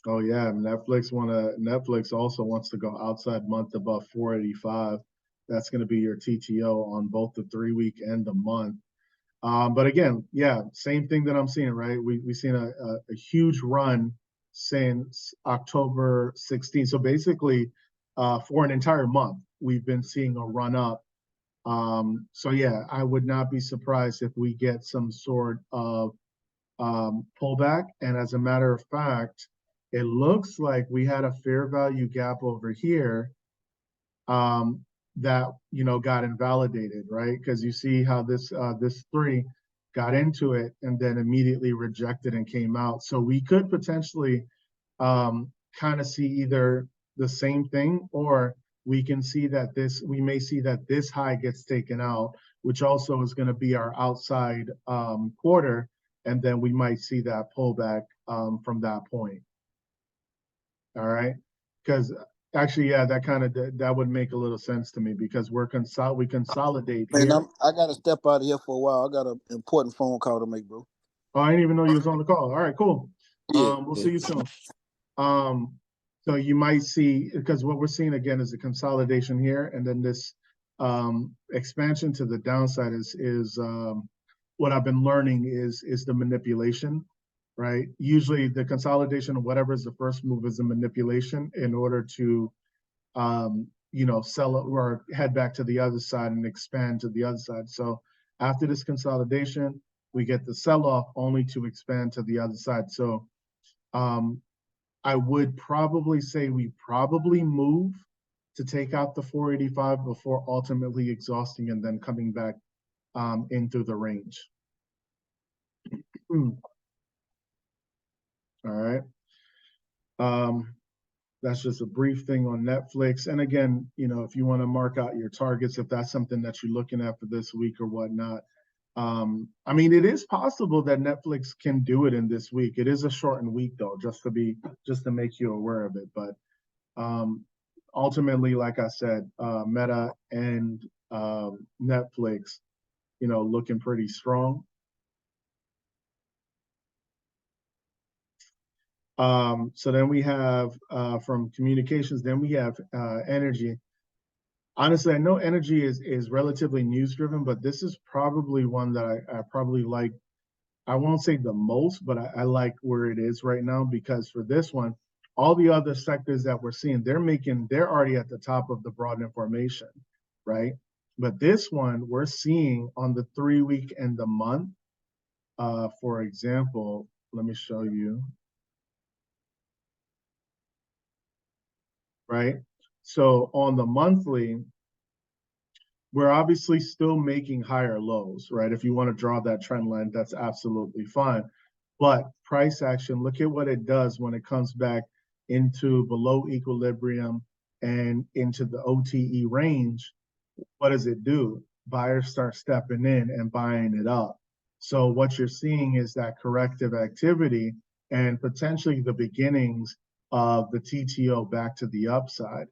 Oh yeah, Netflix also wants to go outside month above 485. That's going to be your TTO on both the 3 week and the month. But again, yeah, same thing that I'm seeing, right? We've seen a huge run since October 16th. So basically, for an entire month, we've been seeing a run up. So yeah, I would not be surprised if we get some sort of pullback. And as a matter of fact, it looks like we had a fair value gap over here um, that got invalidated, right? Because you see how this three got into it and then immediately rejected and came out. So we could potentially kind of see either the same thing, or we may see that this high gets taken out, which also is going to be our outside quarter, and then we might see that pullback from that point. All right, because actually, yeah, that would make a little sense to me because we consolidate Man, here. I gotta step out of here for a while. I got an important phone call to make, bro. Oh, I didn't even know you was on the call. All right, cool. Yeah. We'll see you soon. So you might see, because what we're seeing again is a consolidation here, and then this expansion to the downside is what I've been learning is the manipulation, right? Usually the consolidation of whatever is the first move is a manipulation in order to sell it or head back to the other side and expand to the other side. So after this consolidation, we get the sell-off only to expand to the other side. So I would probably say we probably move to take out the 485 before ultimately exhausting and then coming back into the range. All right. That's just a brief thing on Netflix. And again, if you want to mark out your targets, if that's something that you're looking at for this week or whatnot, I mean, it is possible that Netflix can do it in this week. It is a shortened week, though, just to make you aware of it. But ultimately, like I said, Meta and Netflix, looking pretty strong. So then we have from communications, then we have energy. Honestly, I know energy is relatively news driven, but this is probably one that I probably like. I won't say the most, but I like where it is right now because for this one, all the other sectors that we're seeing, they're already at the top of the broad information, right? But this one, we're seeing on the 3 week and the month. For example, let me show you, right? So on the monthly, we're obviously still making higher lows, right? If you want to draw that trend line, that's absolutely fine. But price action, look at what it does when it comes back into below equilibrium and into the OTE range. What does it do? Buyers start stepping in and buying it up. So what you're seeing is that corrective activity and potentially the beginnings of the TTO back to the upside.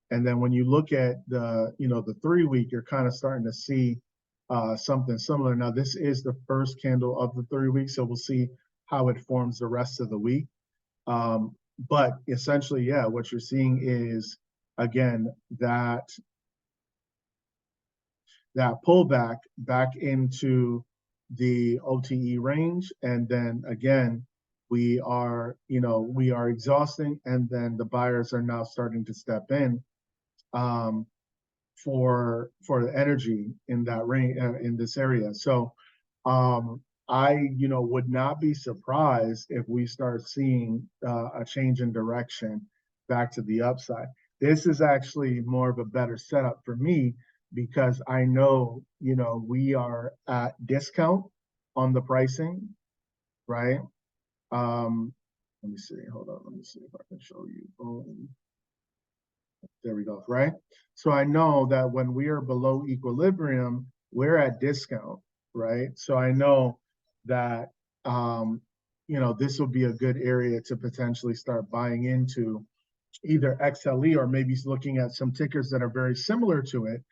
And then when you look at the 3 week, you're kind of starting to see something similar. Now, this is the first candle of the 3 weeks, so we'll see how it forms the rest of the week. But essentially, yeah, what you're seeing is, again, that pullback back into the OTE range. And then again, we are exhausting, and then the buyers are now starting to step in for the energy in that range in this area. So I would not be surprised if we start seeing a change in direction back to the upside. This is actually more of a better setup for me because I know we are at discount on the pricing, right? Let me see. Hold on. Let me see if I can show you. Boom. There we go, right? So I know that when we are below equilibrium, we're at discount, right? So I know that this will be a good area to potentially start buying into either XLE or maybe looking at some tickers that are very similar to it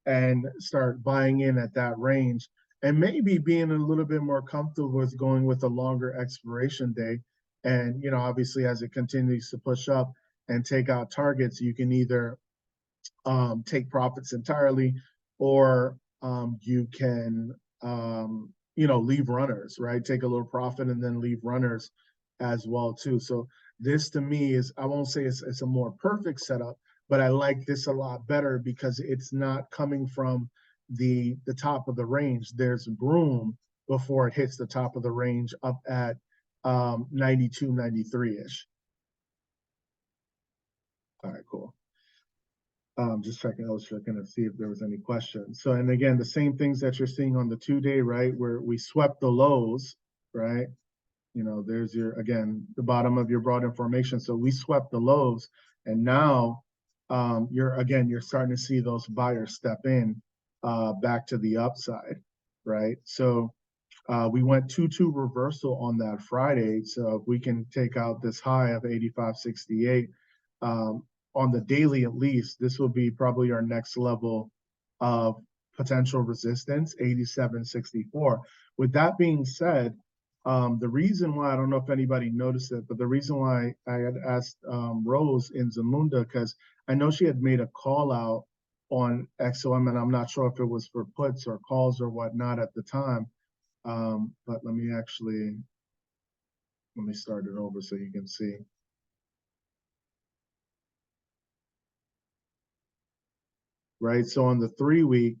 and start buying in at that range and maybe being a little bit more comfortable with going with a longer expiration date. And, obviously as it continues to push up and take out targets, you can either take profits entirely, or you can leave runners, right? Take a little profit and then leave runners as well too. So this to me is, I won't say it's a more perfect setup, but I like this a lot better because it's not coming from the top of the range. There's room before it hits the top of the range up at 92, 93-ish. All right, cool. Just checking, I was checking to see if there was any questions. So, and again, the same things that you're seeing on the 2-day, right, where we swept the lows, right? There's again, the bottom of your broad information. So we swept the lows, and now you're starting to see those buyers step in back to the upside, right? So we went 2-2 reversal on that Friday. So if we can take out this high of 85.68, on the daily at least, this will be probably our next level of potential resistance, 87.64. With that being said, the reason why, I don't know if anybody noticed it, but the reason why I had asked Rose in Zamunda, because I know she had made a call out on XOM, and I'm not sure if it was for puts or calls or whatnot at the time. But let me start it over so you can see. Right, so on the 3 week,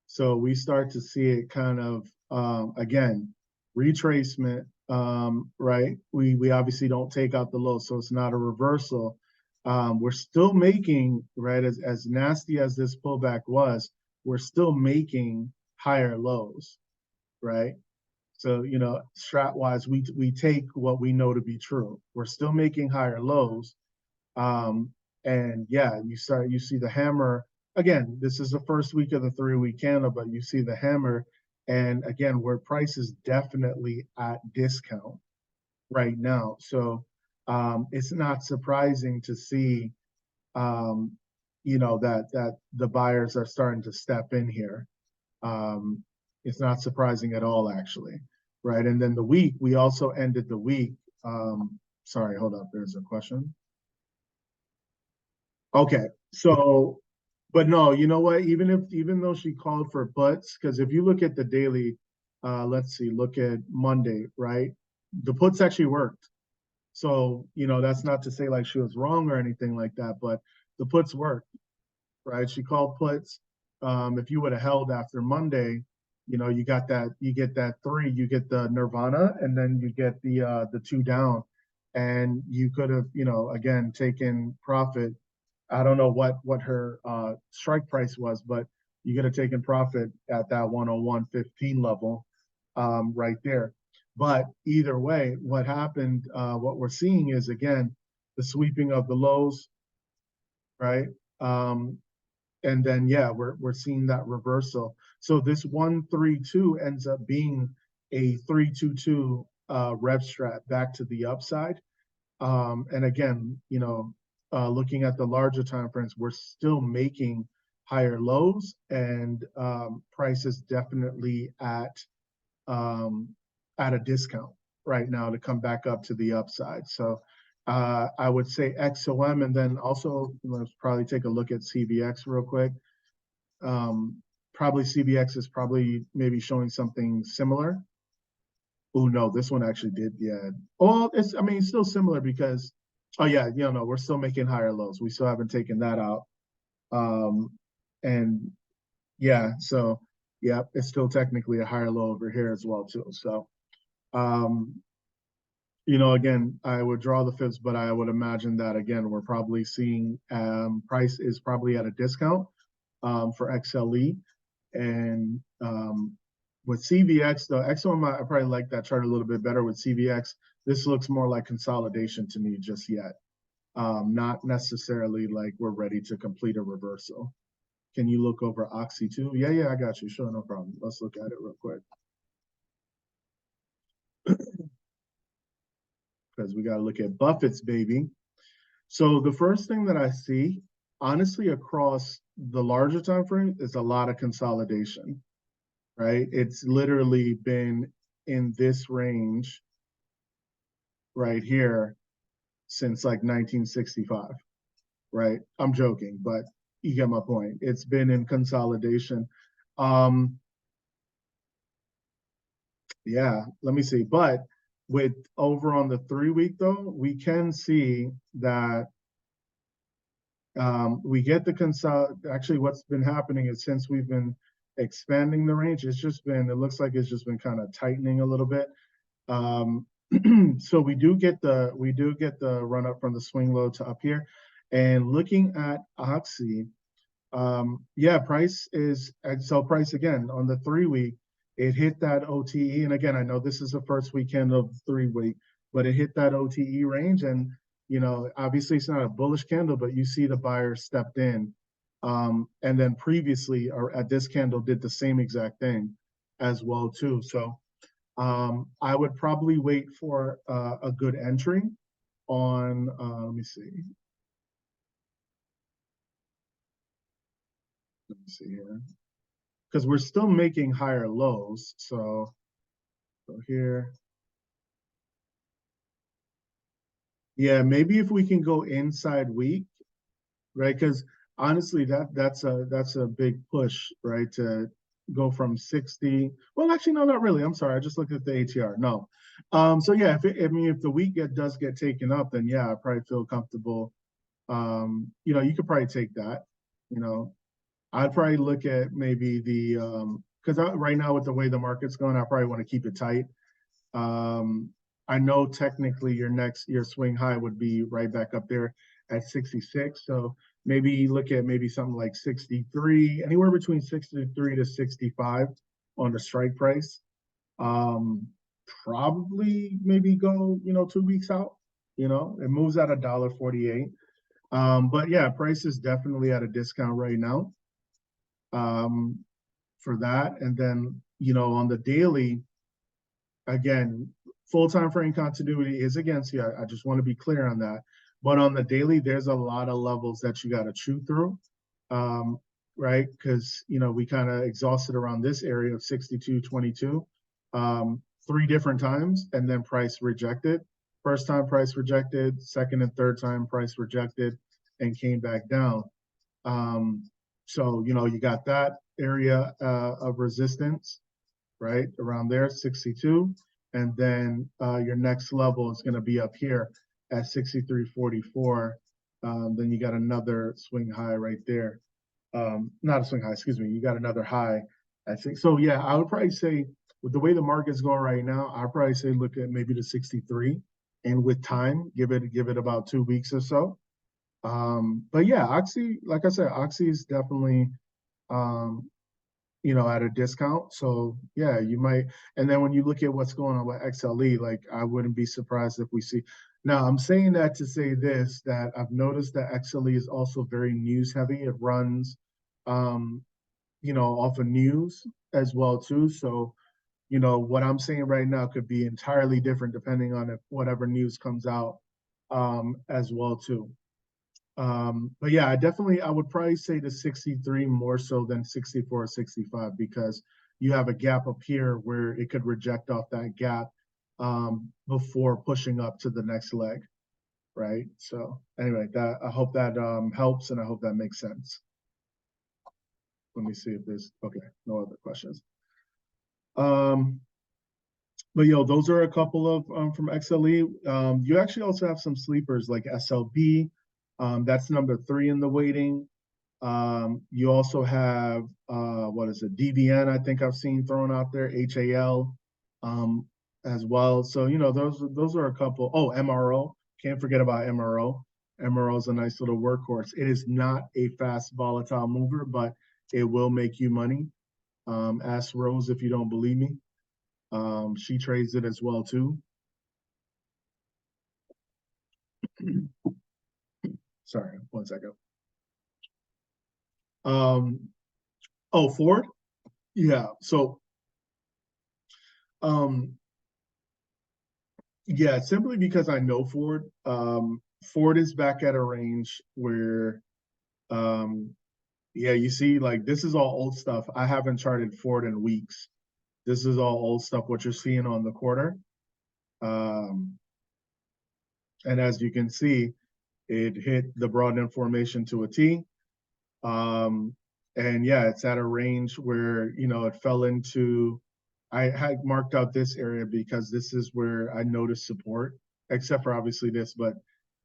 so we start to see it kind of again, retracement, right? We obviously don't take out the low, so it's not a reversal. We're still making, right, as nasty as this pullback was, we're still making higher lows, right? So, strat wise, we take what we know to be true. We're still making higher lows. And yeah, you see the hammer again. This is the first week of the 3-week candle, but you see the hammer, and again, where price is definitely at discount right now. So it's not surprising to see that the buyers are starting to step in here. It's not surprising at all, actually, right? And then the week, we also ended the week. Sorry, hold up. There's a question. Okay, so, but no, you know what? Even though she called for puts, because if you look at the daily, let's see, look at Monday, right? The puts actually worked. So, that's not to say like she was wrong or anything like that, but the puts worked, right? She called puts. If you would have held after Monday, you get that three, you get the Nirvana, and then you get the two down, and you could have, again, taken profit. I don't know what her strike price was, but you could have taken profit at that 101.15 level, right there. But either way, what happened, what we're seeing is again the sweeping of the lows, right? Um, and then yeah, we're seeing that reversal. So this 132 ends up being a 322 rev strat back to the upside. And again, looking at the larger time frames, we're still making higher lows, and price is definitely um, at a discount right now to come back up to the upside. So I would say XOM, and then also let's probably take a look at CVX real quick. Probably CVX is probably maybe showing something similar. Oh no, this one actually did. Yeah. Well, I mean, it's still similar because, oh yeah, no, we're still making higher lows. We still haven't taken that out. Um, and yeah, so yeah, it's still technically a higher low over here as well too. So, um, again, I would draw the fibs, but I would imagine that again, we're probably seeing price is probably at a discount for XLE. And with CVX, though, XOM, I probably like that chart a little bit better. With CVX, this looks more like consolidation to me just yet. Not necessarily like we're ready to complete a reversal. Can you look over Oxy too? Yeah, I got you. Sure, no problem. Let's look at it real quick. Because we got to look at Buffett's baby. So the first thing that I see, honestly, across the larger time frame is a lot of consolidation, right? It's literally been in this range right here since like 1965, right? I'm joking, but you get my point. It's been in consolidation. Um, yeah, let me see. But with over on the 3 week though, we can see that we get the actually what's been happening is since we've been expanding the range, it looks like it's just been kind of tightening a little bit. Um, so we do get the run up from the swing low to up here. And looking at Oxy, yeah, price again on the 3 week, it hit that OTE. And again, I know this is the first weekend of 3 week, but it hit that OTE range. And, obviously it's not a bullish candle, but you see the buyer stepped in. And then previously or at this candle did the same exact thing as well too. So I would probably wait for a good entry on, let me see. Let me see here. Because we're still making higher lows. So here, yeah, maybe if we can go inside week, right? Because honestly, that's a big push, right? To go from 60. Well, actually, no, not really. I'm sorry. I just looked at the ATR. No. So yeah, if the week does get taken up, then yeah, I probably feel comfortable. You could probably take that. You know, I'd probably look at maybe because right now with the way the market's going, I probably want to keep it tight. Um, I know technically your swing high would be right back up there at 66. So maybe look at maybe something like 63, anywhere between 63 to 65 on the strike price. Um, Probably maybe go, 2 weeks out. It moves at $1.48. But yeah, price is definitely at a discount right now. Um, for that. And then, on the daily, again, full time frame continuity is against you. I just want to be clear on that. But on the daily, there's a lot of levels that you got to chew through, um, right? Because we kind of exhausted around this area of 62.22 three different times, and then price rejected. First time price rejected, second and third time price rejected. and came back down. So, you know, you got that area of resistance, right? Around there, 62. And then your next level is going to be up here at 63.44. Then you got another swing high right there. Not a swing high, excuse me. You got another high, I think. So, yeah, I would probably say with the way the market's going right now, I'd probably say look at maybe the 63. And with time, give it about 2 weeks or so. But yeah, Oxy, like I said, Oxy is definitely um, you know, at a discount. So yeah, you might. And then when you look at what's going on with XLE, like I wouldn't be surprised if we see. Now I'm saying that to say this, that I've noticed that XLE is also very news heavy. It runs, um, you know, off of news as well too. So, you know, what I'm saying right now could be entirely different depending on if whatever news comes out as well too. But yeah, I would probably say the 63 more so than 64 or 65 because you have a gap up here where it could reject off that gap before pushing up to the next leg, right? So anyway, that I hope that helps and I hope that makes sense. Let me see if there's okay, no other questions. But yo, those are a couple of from XLE. You actually also have some sleepers like SLB. That's number 3 in the weighting. You also have what is it, DBN? I think I've seen thrown out there, HAL, as well. So you know, those are a couple. Oh, MRO. Can't forget about MRO. MRO is a nice little workhorse. It is not a fast volatile mover, but it will make you money. Ask Rose if you don't believe me. She trades it as well too. Sorry, one second. Oh, Ford? Yeah. So, um, yeah, simply because I know Ford. Ford is back at a range where, yeah, you see, like this is all old stuff. I haven't charted Ford in weeks. This is all old stuff. What you're seeing on the quarter, um, and as you can see, it hit the Broadband formation to a T. And yeah, it's at a range where, you know, it fell into, I had marked out this area because this is where I noticed support, except for obviously this, but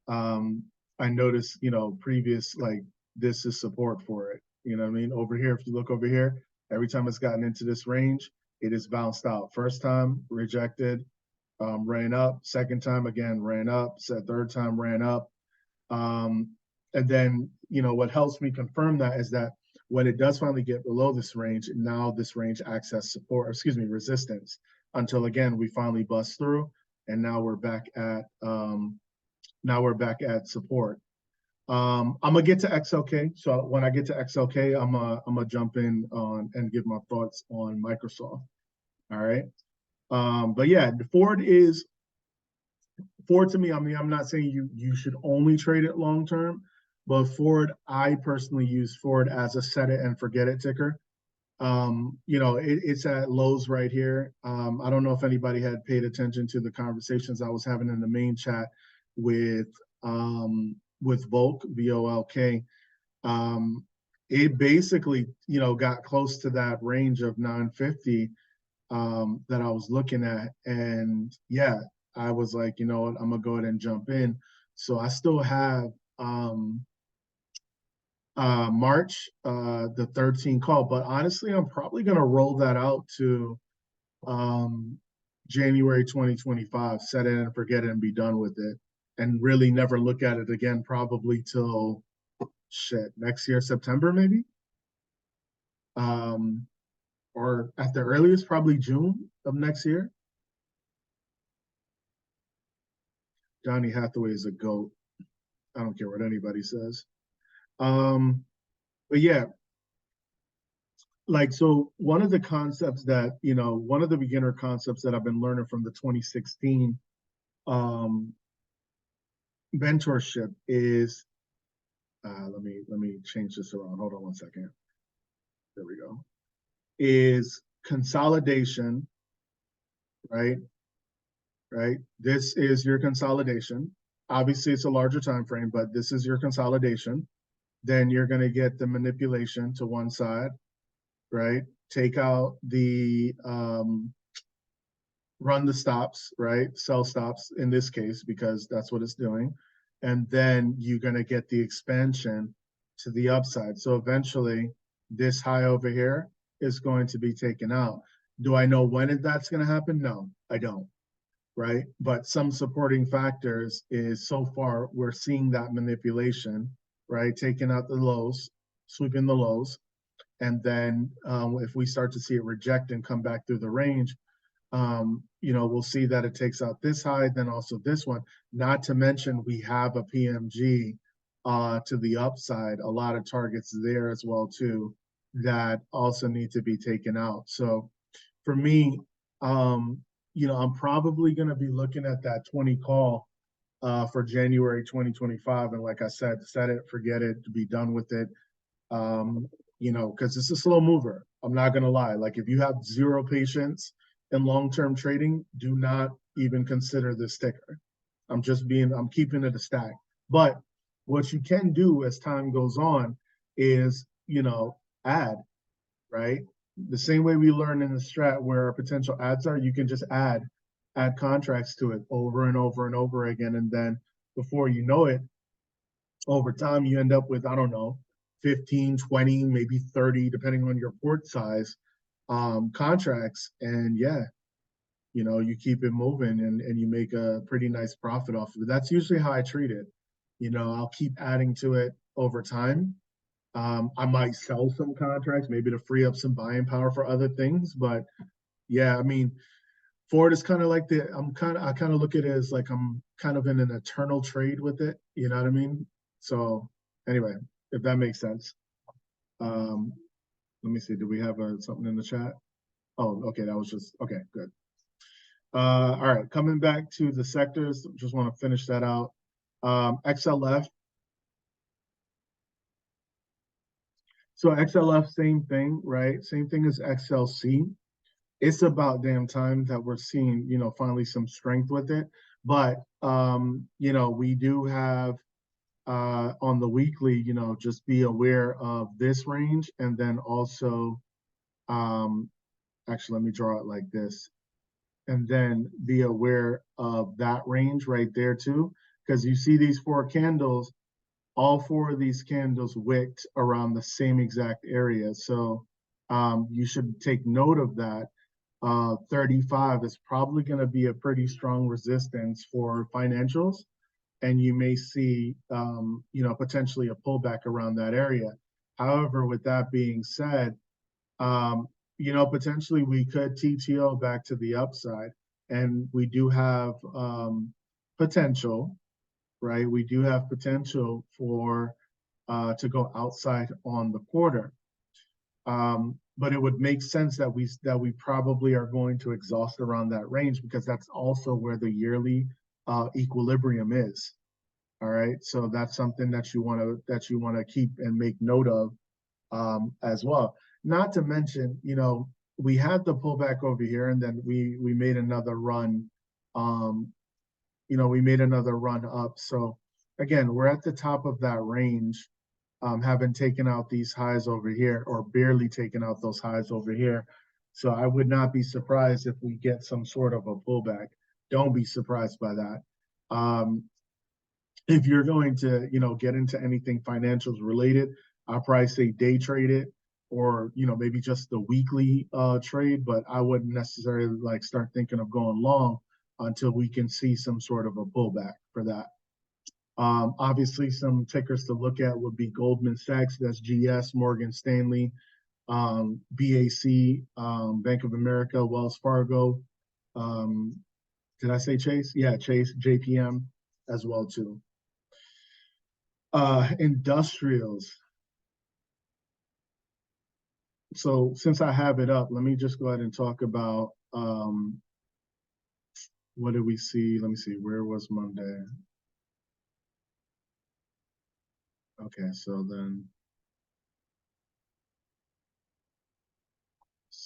um, I noticed, you know, previous, like this is support for it. You know what I mean? Over here, if you look over here, every time it's gotten into this range, it is bounced out. First time, rejected, ran up. Second time, again, ran up. Said third time, ran up. Um, and then, you know, what helps me confirm that is that when it does finally get below this range, now this range acts as support, excuse me, resistance until again we finally bust through, and now we're back at support. I'm gonna get to XLK. So when I get to XLK, I'm gonna jump in on and give my thoughts on Microsoft. All right. But yeah, Ford to me, I mean, I'm not saying you should only trade it long term, but Ford, I personally use Ford as a set it and forget it ticker. You know, it's at lows right here. I don't know if anybody had paid attention to the conversations I was having in the main chat with Volk, VOLK. It basically, you know, got close to that range of 950 that I was looking at. And yeah, I was like, you know what, I'm gonna go ahead and jump in. So I still have March the 13 call, but honestly, I'm probably gonna roll that out to January 2025, set it and forget it and be done with it, and really never look at it again, probably till shit next year, September maybe. Um, or at the earliest, probably June of next year. Donny Hathaway is a GOAT. I don't care what anybody says. But yeah, like so one of the concepts that, you know, one of the beginner concepts that I've been learning from the 2016 um mentorship is let me change this around. Hold on one second. There we go. Is consolidation, right? Right? This is your consolidation. obviously it's a larger time frame, but this is your consolidation. Then you're going to get the manipulation to one side, right? Take out the run the stops, right? Sell stops in this case, because that's what it's doing. And then you're going to get the expansion to the upside. So eventually, this high over here is going to be taken out. Do I know when that's going to happen? No, I don't, right? But some supporting factors is so far we're seeing that manipulation, right? Taking out the lows, sweeping the lows. And then if we start to see it reject and come back through the range, we'll see that it takes out this high, then also this one. Not to mention we have a PMG to the upside, a lot of targets there as well too, that also need to be taken out. So for me, I'm probably going to be looking at that 20 call for January 2025. And like I said, set it, forget it, to be done with it. Because it's a slow mover. I'm not going to lie. Like if you have zero patience in long-term trading, do not even consider this ticker. I'm keeping it a stack. But what you can do as time goes on is, add, right? The same way we learn in the strat where our potential ads are, you can just add contracts to it over and over and over again. And then before you know it, over time, you end up with, I don't know, 15, 20, maybe 30, depending on your port size, contracts. And yeah, you keep it moving and you make a pretty nice profit off of it. That's usually how I treat it. I'll keep adding to it over time. I might sell some contracts, maybe to free up some buying power for other things. But yeah, I mean, Ford is kind of like I kind of look at it as like I'm kind of in an eternal trade with it. You know what I mean? So anyway, if that makes sense. Um, let me see. Do we have something in the chat? Oh, okay. That was just okay. Good. All right. Coming back to the sectors, just want to finish that out. XLF. So XLF, same thing, right? Same thing as XLC. It's about damn time that we're seeing, finally some strength with it. But we do have on the weekly, just be aware of this range, and then also, actually, let me draw it like this, and then be aware of that range right there too, because you see these four candles, all four of these candles wicked around the same exact area. So you should take note of that. 35 is probably going to be a pretty strong resistance for financials, and you may see, potentially a pullback around that area. However, with that being said, potentially we could TTO back to the upside, and we do have potential, right? We do have potential for to go outside on the quarter. But it would make sense that we probably are going to exhaust around that range, because that's also where the yearly equilibrium is. All right, so that's something that you want to keep and make note of as well. Not to mention, we had the pullback over here, and then we made another run. We made another run up. So again, we're at the top of that range, having taken out these highs over here, or barely taken out those highs over here. So I would not be surprised if we get some sort of a pullback. Don't be surprised by that. If you're going to, get into anything financials related, I'll probably say day trade it, or, maybe just the weekly trade, but I wouldn't necessarily like start thinking of going long until we can see some sort of a pullback for that. Obviously, some tickers to look at would be Goldman Sachs, that's GS, Morgan Stanley, BAC, Bank of America, Wells Fargo. Did I say Chase? Yeah, Chase, JPM as well too. Industrials. So since I have it up, let me just go ahead and talk about what did we see? Let me see, where was Monday? Okay, so then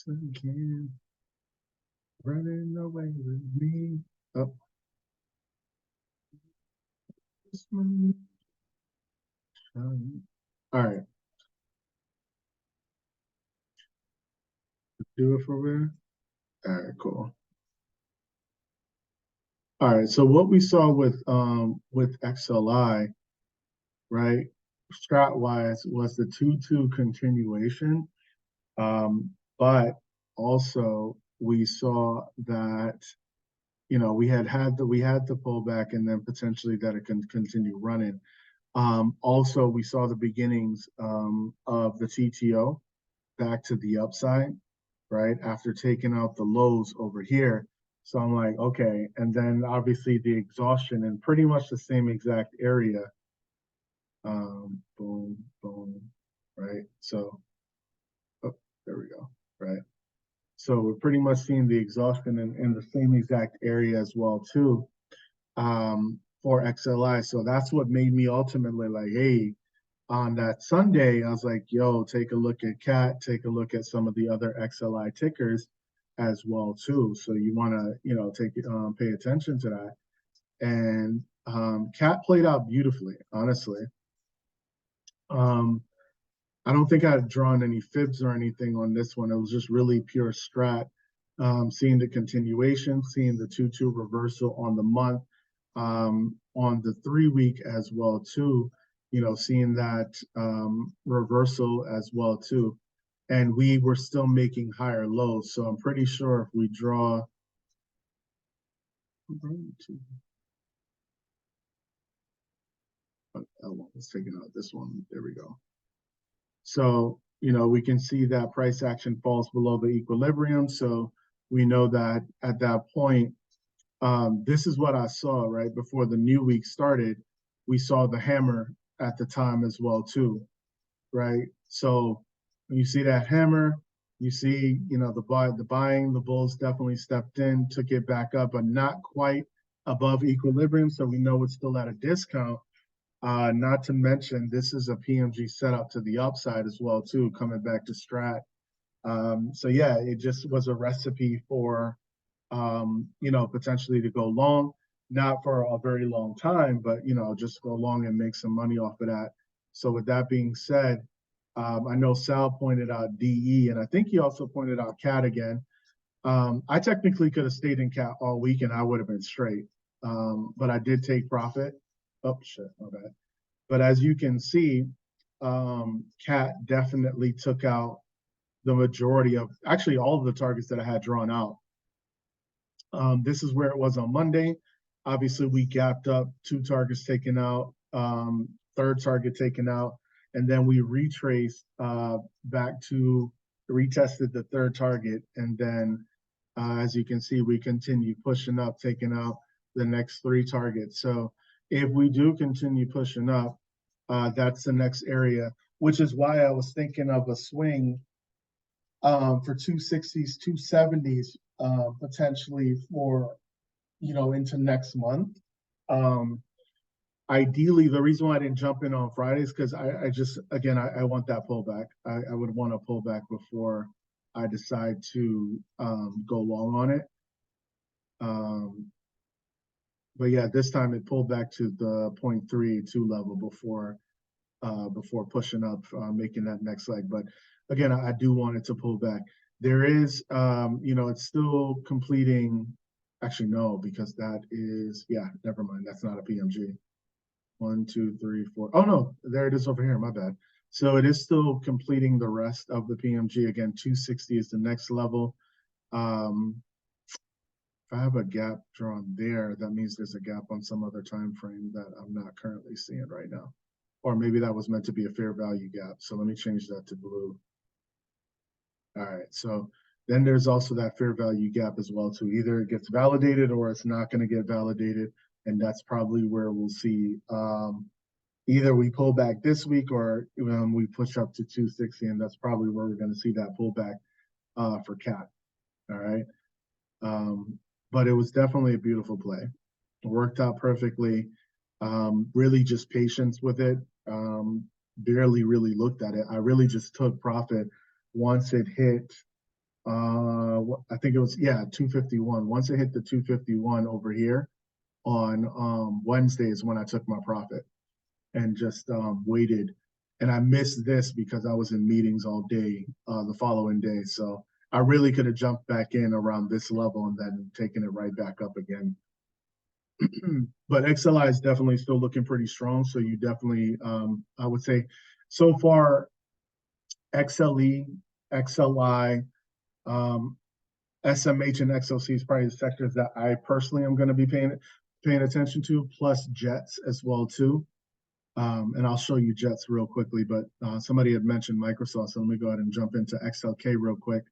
again, running away with me. Oh, All right, do it for me. All right, cool. All right, so what we saw with XLI, right, strat wise was the 2-2 continuation. But also we saw that we had the pullback and then potentially that it can continue running. Also, we saw the beginnings of the TTO back to the upside, right? After taking out the lows over here. So I'm like, okay. And then obviously the exhaustion in pretty much the same exact area. Boom, boom, right? So, oh, there we go, right? So we're pretty much seeing the exhaustion in the same exact area as well too, for XLI. So that's what made me ultimately like, hey, on that Sunday, I was like, yo, take a look at CAT, take a look at some of the other XLI tickers as well too. So you want to, pay attention to that. And CAT played out beautifully, honestly. Um, I don't think I had drawn any fibs or anything on this one. It was just really pure strat. Seeing the continuation, seeing the 2-2 reversal on the month, on the 3-week as well too. Seeing that reversal as well too. And we were still making higher lows. So I'm pretty sure if we draw, let's take it out this one. There we go. So, we can see that price action falls below the equilibrium. So we know that at that point, this is what I saw right before the new week started. We saw the hammer at the time as well too, right? So when you see that hammer, you see, the buying, the bulls definitely stepped in, took it back up, but not quite above equilibrium. So we know it's still at a discount. Not to mention, this is a PMG setup to the upside as well, too, coming back to strat. So yeah, it just was a recipe for, potentially to go long, not for a very long time, but, just go long and make some money off of that. So with that being said, I know Sal pointed out DE, and I think he also pointed out CAT again. I technically could have stayed in CAT all week and I would have been straight. But I did take profit. Oh, shit, my bad. But as you can see, CAT definitely took out the majority of, actually all of the targets that I had drawn out. This is where it was on Monday. Obviously, we gapped up, 2 targets taken out, 3rd target taken out, and then we retraced back to, retested the 3rd target, and then as you can see, we continue pushing up, taking out the next 3 targets. So if we do continue pushing up, that's the next area, which is why I was thinking of a swing for 260s, 270s, potentially for, into next month. Ideally, the reason why I didn't jump in on Fridays, because I just, again, I want that pullback. I would want a pullback before I decide to go long on it. But yeah, this time it pulled back to the 0.32 level before pushing up, making that next leg. But again, I do want it to pull back. There is, it's still completing. Actually, no, because that is, yeah, never mind. That's not a PMG. 1, 2, 3, 4. Oh no, there it is over here. My bad. So it is still completing the rest of the PMG. Again, 260 is the next level. If I have a gap drawn there, that means there's a gap on some other time frame that I'm not currently seeing right now. Or maybe that was meant to be a fair value gap. So let me change that to blue. All right, so then there's also that fair value gap as well too. Either it gets validated or it's not going to get validated. And that's probably where we'll see either we pull back this week or we push up to 260. And that's probably where we're going to see that pullback for CAT. All right. But it was definitely a beautiful play. It worked out perfectly. Really just patience with it. Barely really looked at it. I really just took profit once it hit, I think it was, 251. Once it hit the 251 over here, on Wednesdays when I took my profit and just waited. And I missed this because I was in meetings all day the following day. So I really could have jumped back in around this level and then taken it right back up again. But XLI is definitely still looking pretty strong. So you definitely, I would say, so far, XLE, XLI, SMH, and XLC is probably the sectors that I personally am going to be paying attention to, plus Jets as well too. And I'll show you Jets real quickly, but somebody had mentioned Microsoft, so let me go ahead and jump into XLK real quick.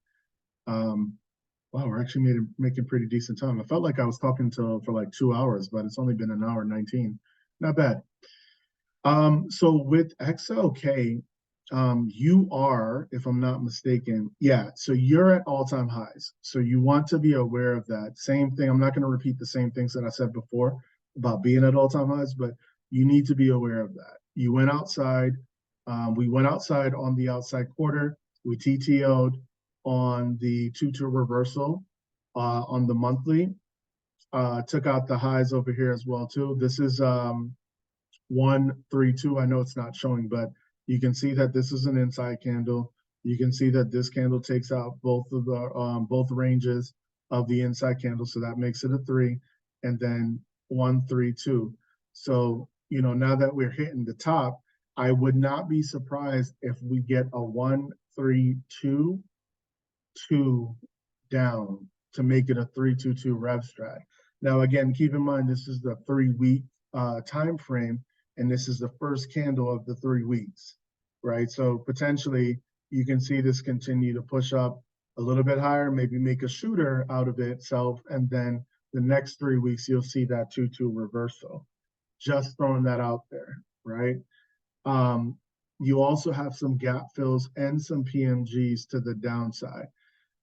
Wow, we're actually making pretty decent time. I felt like I was talking for like 2 hours, but it's only been an hour 19. Not bad. So with XLK, you are, if I'm not mistaken, yeah, so you're at all-time highs. So you want to be aware of that. Same thing. I'm not going to repeat the same things that I said before about being at all-time highs, but you need to be aware of that. You went outside. We went outside on the outside quarter. We TTO'd on the 2-2 reversal on the monthly. Took out the highs over here as well too. This is 132. I know it's not showing, but you can see that this is an inside candle. You can see that this candle takes out both of the both ranges of the inside candle, so that makes it a 3, and then 132. So now that we're hitting the top, I would not be surprised if we get a 132 2 down to make it a 322 rev strat. Now, again, keep in mind this is the 3-week time frame, and this is the first candle of the 3 weeks, right? So potentially you can see this continue to push up a little bit higher, maybe make a shooter out of itself, and then the next 3 weeks you'll see that 2-2 reversal. Just throwing that out there, right? You also have some gap fills and some PMGs to the downside.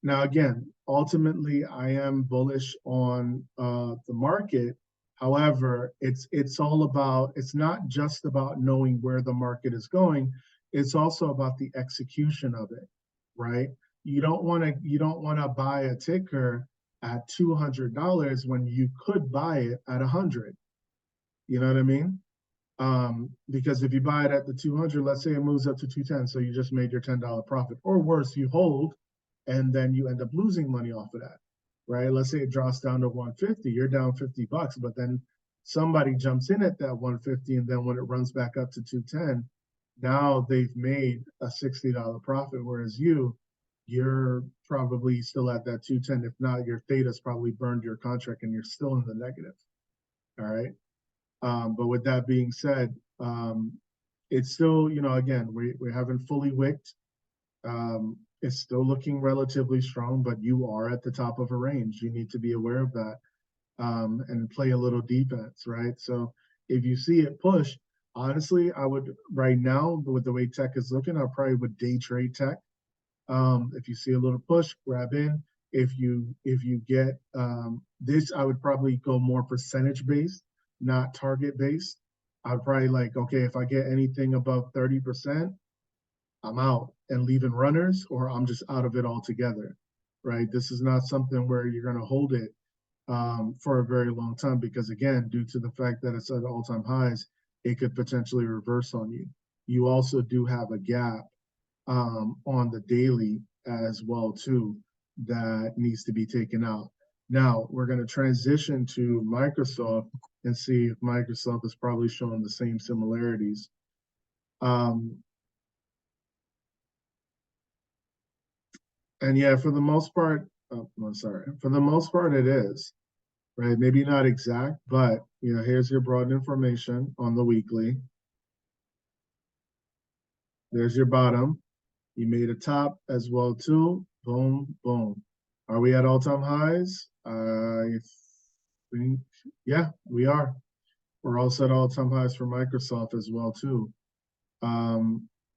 Now, again, ultimately, I am bullish on the market. However, it's all about, it's not just about knowing where the market is going. It's also about the execution of it, right? You don't want to buy a ticker at $200 when you could buy it at 100. You know what I mean? Because if you buy it at the 200, let's say it moves up to 210, so you just made your $10 profit, or worse, you hold and then you end up losing money off of that, right? Let's say it drops down to 150, you're down $50, but then somebody jumps in at that 150, and then when it runs back up to 210, now they've made a $60 profit, whereas you're probably still at that 210. If not, your theta's probably burned your contract and you're still in the negative. All right. But with that being said, it's still, again, we haven't fully wicked. It's still looking relatively strong, but you are at the top of a range. You need to be aware of that and play a little defense, right? So if you see it push, honestly, I would right now, with the way tech is looking, I probably would day trade tech. If you see a little push, grab in. If you get this, I would probably go more percentage based, not target based. I'd probably like, okay, if I get anything above 30%, I'm out and leaving runners, or I'm just out of it altogether, right? This is not something where you're going to hold it for a very long time, because again, due to the fact that it's at all-time highs, it could potentially reverse on you. You also do have a gap on the daily as well too that needs to be taken out. Now we're going to transition to Microsoft and see if Microsoft is probably showing the same similarities. And yeah, for the most part, for the most part it is, right? Maybe not exact, but here's your broad information on the weekly. There's your bottom. You made a top as well too. Boom, boom. Are we at all-time highs? I think, yeah, we are. We're also at all-time highs for Microsoft as well too.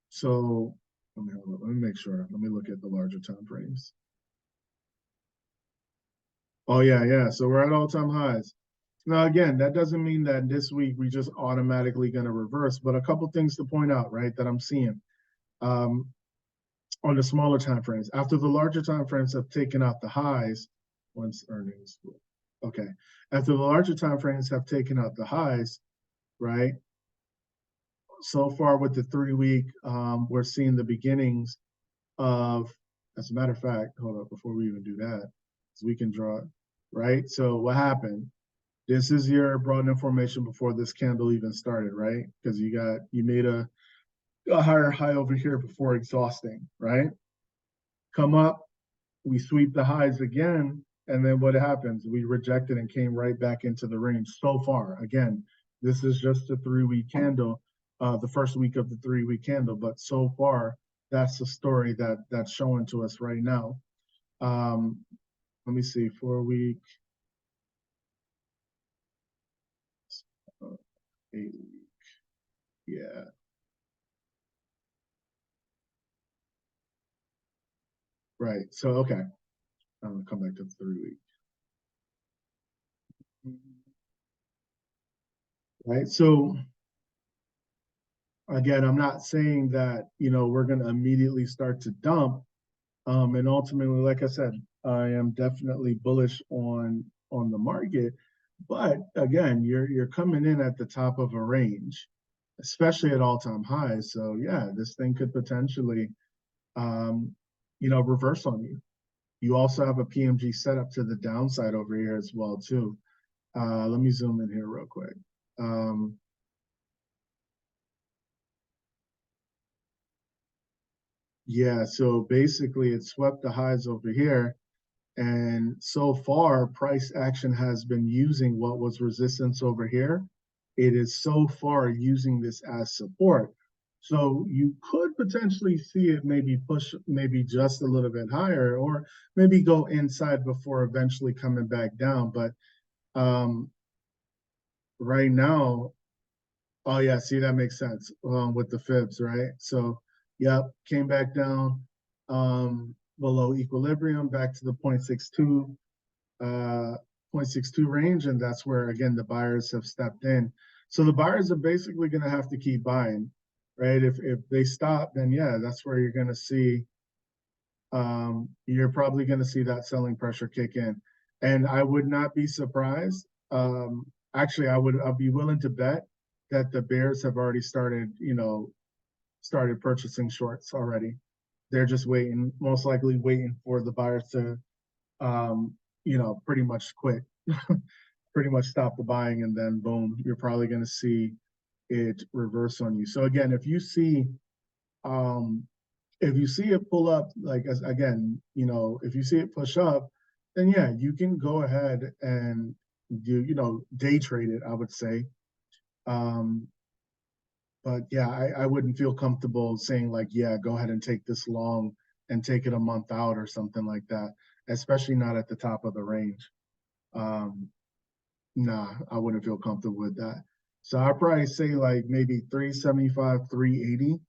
So let me make sure. Let me look at the larger time frames. Oh yeah. So we're at all-time highs. Now again, that doesn't mean that this week we just automatically going to reverse, but a couple things to point out, right, that I'm seeing. On the smaller time frames, after the larger time frames have taken out the highs, once earnings. Okay. After the larger time frames have taken out the highs, right? So far with the 3 week, we're seeing the beginnings of, as a matter of fact, hold up, before we even do that, so we can draw it, right? So what happened? This is your broad information before this candle even started, right? Because you made a higher high over here before exhausting, right? Come up, we sweep the highs again, and then what happens? We rejected and came right back into the range so far. Again, this is just a 3 week candle, the first week of the 3 week candle, but so far, that's the story that's showing to us right now. Let me see, 4 week, 8 week, yeah, right. So okay, I'm gonna come back to the 3 week. Right. So again, I'm not saying that, we're going to immediately start to dump. And ultimately, like I said, I am definitely bullish on the market. But again, you're coming in at the top of a range, especially at all-time highs. So yeah, this thing could potentially, reverse on you. You also have a PMG setup to the downside over here as well too. Let me zoom in here real quick. Yeah, so basically it swept the highs over here. And so far, price action has been using what was resistance over here. It is so far using this as support. So you could potentially see it maybe push maybe just a little bit higher or maybe go inside before eventually coming back down. But um, right now, oh yeah, see that makes sense with the fibs, right? So, yep, came back down below equilibrium, back to the 0.62, 0.62 range, and that's where again the buyers have stepped in. So the buyers are basically going to have to keep buying, right? If they stop, then yeah, that's where you're going to see. You're probably going to see that selling pressure kick in, and I would not be surprised. Actually, I'd be willing to bet that the Bears have already started purchasing shorts already. They're just waiting, most likely waiting for the buyers to, pretty much quit, pretty much stop the buying, and then boom, you're probably going to see it reverse on you. So again, um, if you see it pull up, like as again, if you see it push up, then yeah, you can go ahead and day trade it, I would say. Um, but yeah, I wouldn't feel comfortable saying like, yeah, go ahead and take this long and take it a month out or something like that, especially not at the top of the range. Um, nah, I wouldn't feel comfortable with that. So I'd probably say like maybe 375, 380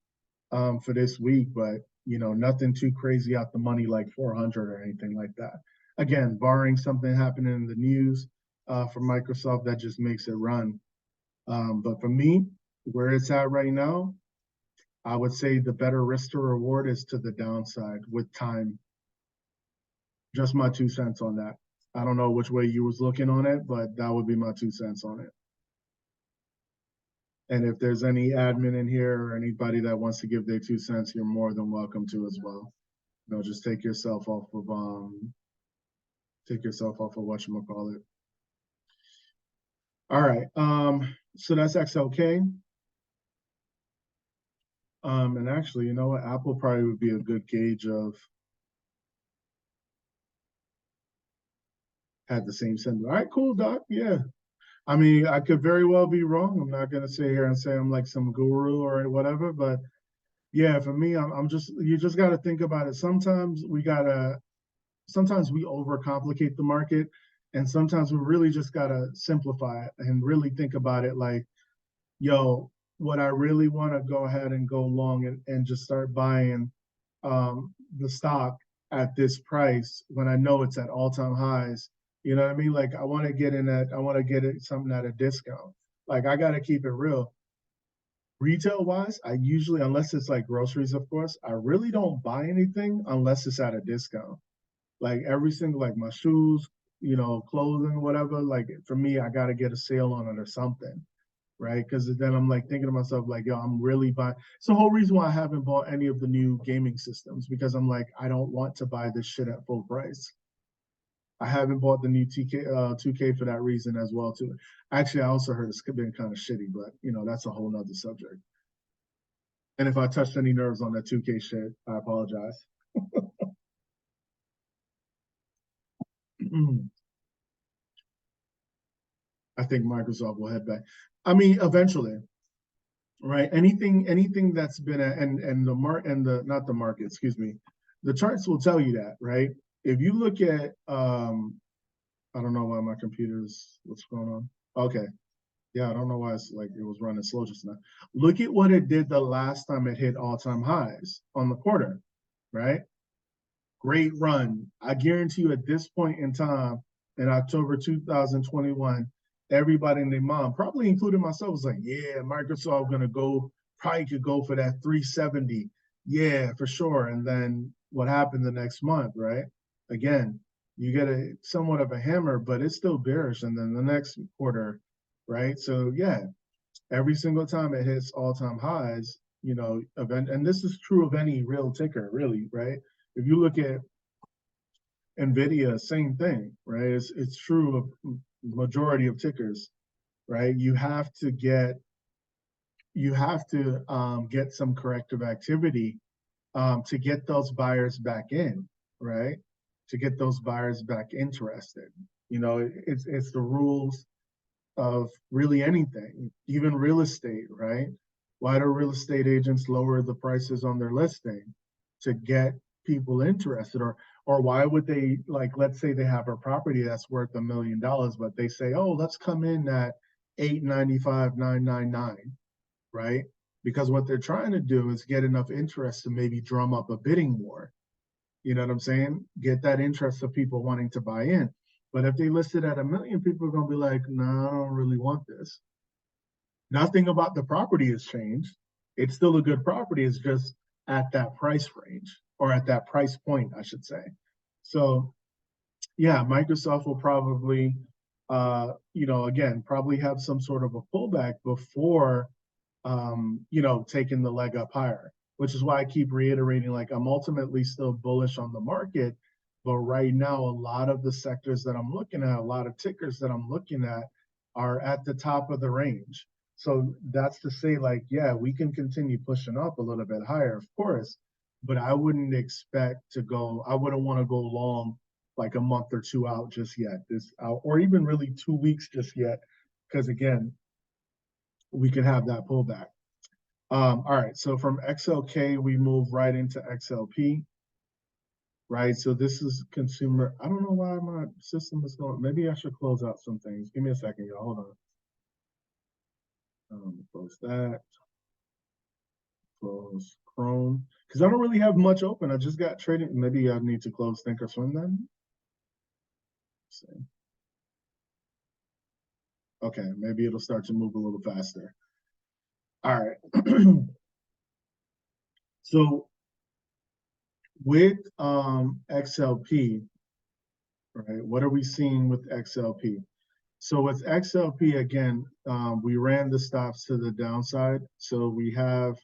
for this week, but nothing too crazy out the money like 400 or anything like that. Again, barring something happening in the news for Microsoft that just makes it run. But for me, where it's at right now, I would say the better risk to reward is to the downside with time. Just my 2 cents on that. I don't know which way you was looking on it, but that would be my 2 cents on it. And if there's any admin in here or anybody that wants to give their 2 cents, you're more than welcome to as well. Just take yourself off of whatchamacallit. All right. So that's XLK. And actually, you know what? Apple probably would be a good gauge of had the same symbol. All right, cool, Doc. Yeah. I mean, I could very well be wrong. I'm not gonna sit here and say I'm like some guru or whatever, but yeah, for me, I'm just you just gotta think about it. Sometimes we overcomplicate the market, and sometimes we really just gotta simplify it and really think about it like, yo, what I really want to go ahead and go long and just start buying the stock at this price when I know it's at all-time highs. You know what I mean? Like I want to get it something at a discount. Like I got to keep it real. Retail wise, I usually, unless it's like groceries, of course, I really don't buy anything unless it's at a discount. Like every single, like my shoes, you know, clothing, whatever, like for me, I gotta get a sale on it or something, right? Because then I'm like thinking to myself, like, yo, I'm really buying. It's the whole reason why I haven't bought any of the new gaming systems, because I'm like, I don't want to buy this shit at full price. I haven't bought the new 2K for that reason as well too. Actually, I also heard it's been kind of shitty, but you know, that's a whole nother subject. And if I touched any nerves on that 2K shit, I apologize. I think Microsoft will head back. I mean, eventually, right? Anything that's been and the not the market, excuse me, the charts will tell you that, right? If you look at I don't know why my computer's what's going on. Okay. Yeah, I don't know why it's like it was running slow just now. Look at what it did the last time it hit all-time highs on the quarter, right? Great run. I guarantee you at this point in time, in October 2021, everybody and their mom, probably including myself, was like, yeah, Microsoft gonna go, probably could go for that 370. Yeah, for sure. And then what happened the next month, right? Again, you get a somewhat of a hammer, but it's still bearish. And then the next quarter, right? So yeah, every single time it hits all-time highs, you know, event, and this is true of any real ticker, really, right? If you look at NVIDIA, same thing, right? It's true of majority of tickers, right? You have to get some corrective activity to get those buyers back in, right? To get those buyers back interested. You know, it's the rules of really anything, even real estate, right? Why do real estate agents lower the prices on their listing? To get people interested, or why would they, like, let's say they have a property that's worth $1 million, but they say, oh, let's come in at 895, 999, right? Because what they're trying to do is get enough interest to maybe drum up a bidding war. You know what I'm saying? Get that interest of people wanting to buy in. But if they list it at 1 million, people are gonna be like, no, I don't really want this. Nothing about the property has changed. It's still a good property. It's just at that price range, or at that price point, I should say. So yeah, Microsoft will probably, you know, again, probably have some sort of a pullback before, you know, taking the leg up higher, which is why I keep reiterating, like, I'm ultimately still bullish on the market. But right now, a lot of the sectors that I'm looking at, a lot of tickers that I'm looking at are at the top of the range. So that's to say, like, yeah, we can continue pushing up a little bit higher, of course, but I wouldn't expect to go, I wouldn't want to go long like a month or two out just yet, this out, or even really 2 weeks just yet, because again, we could have that pullback. All right, so from XLK, we move right into XLP, right? So this is consumer. I don't know why my system is going. Maybe I should close out some things. Give me a second, y'all. Hold on. Close that. Close Chrome. Because I don't really have much open. I just got trading. Maybe I need to close Thinkorswim then. Let's see. Okay, maybe it'll start to move a little faster. All right. So with XLP, right, what are we seeing with XLP? So with XLP, again, we ran the stops to the downside. So we have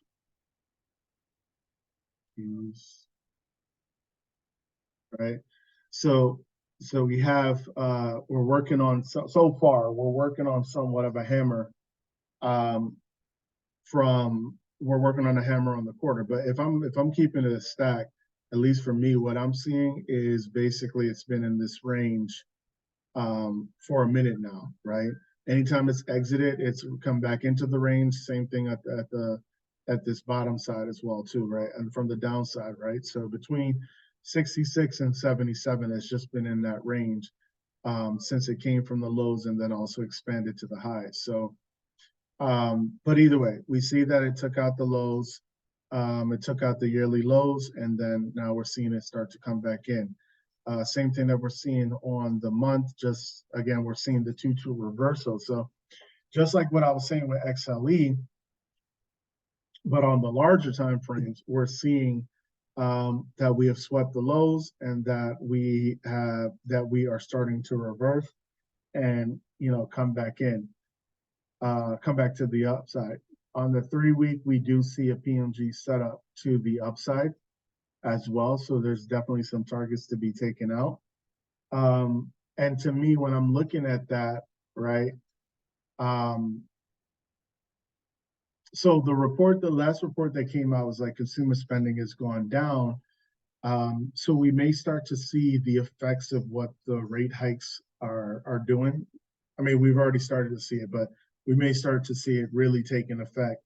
these, right? So we have we're working on so far we're working on somewhat of a hammer from we're working on a hammer on the quarter. But if I'm keeping it a stack, at least for me, what I'm seeing is basically it's been in this range for a minute now, right? Anytime it's exited, it's come back into the range. Same thing at this bottom side as well too, right? And from the downside, right? So between 66 and 77, it's just been in that range since it came from the lows and then also expanded to the highs. So, but either way, we see that it took out the lows, it took out the yearly lows, and then now we're seeing it start to come back in. Same thing that we're seeing on the month, just again, we're seeing the 2-2 reversal. So just like what I was saying with XLE, but on the larger time frames, we're seeing that we have swept the lows and that we are starting to reverse and come back come back to the upside. On the 3 week, we do see a PMG setup to the upside as well. So there's definitely some targets to be taken out. And to me, when I'm looking at that, right? So the last report that came out was like consumer spending has gone down. So we may start to see the effects of what the rate hikes are doing. I mean, we've already started to see it, but we may start to see it really taking effect.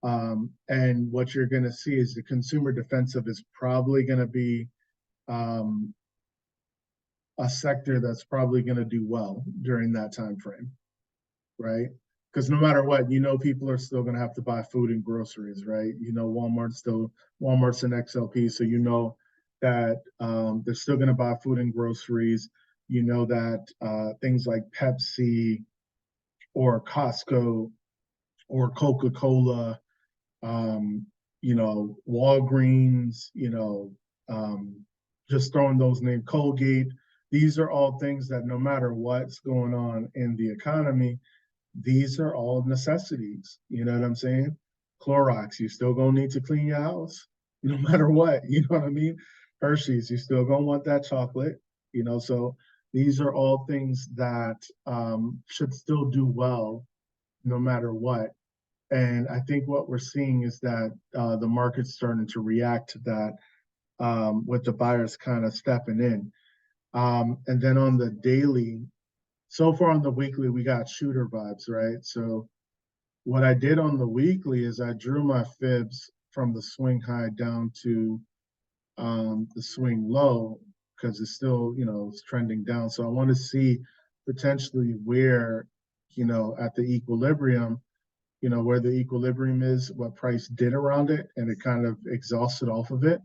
And what you're going to see is the consumer defensive is probably going to be a sector that's probably going to do well during that time frame, right? Because no matter what, people are still going to have to buy food and groceries, right? Walmart's an XLP, so that they're still going to buy food and groceries. That things like Pepsi or Costco or Coca-Cola, Walgreens, just throwing those names, Colgate. These are all things that no matter what's going on in the economy, these are all necessities. You know what I'm saying? Clorox, you still gonna need to clean your house, no matter what. You know what I mean? Hershey's, you still gonna want that chocolate. So these are all things that should still do well, no matter what. And I think what we're seeing is that the market's starting to react to that, with the buyers kind of stepping in. And then on the daily, so far on the weekly, we got shooter vibes, right? So what I did on the weekly is I drew my fibs from the swing high down to the swing low because it's still, it's trending down. So I want to see potentially where, at the equilibrium, where the equilibrium is, what price did around it, and it kind of exhausted off of it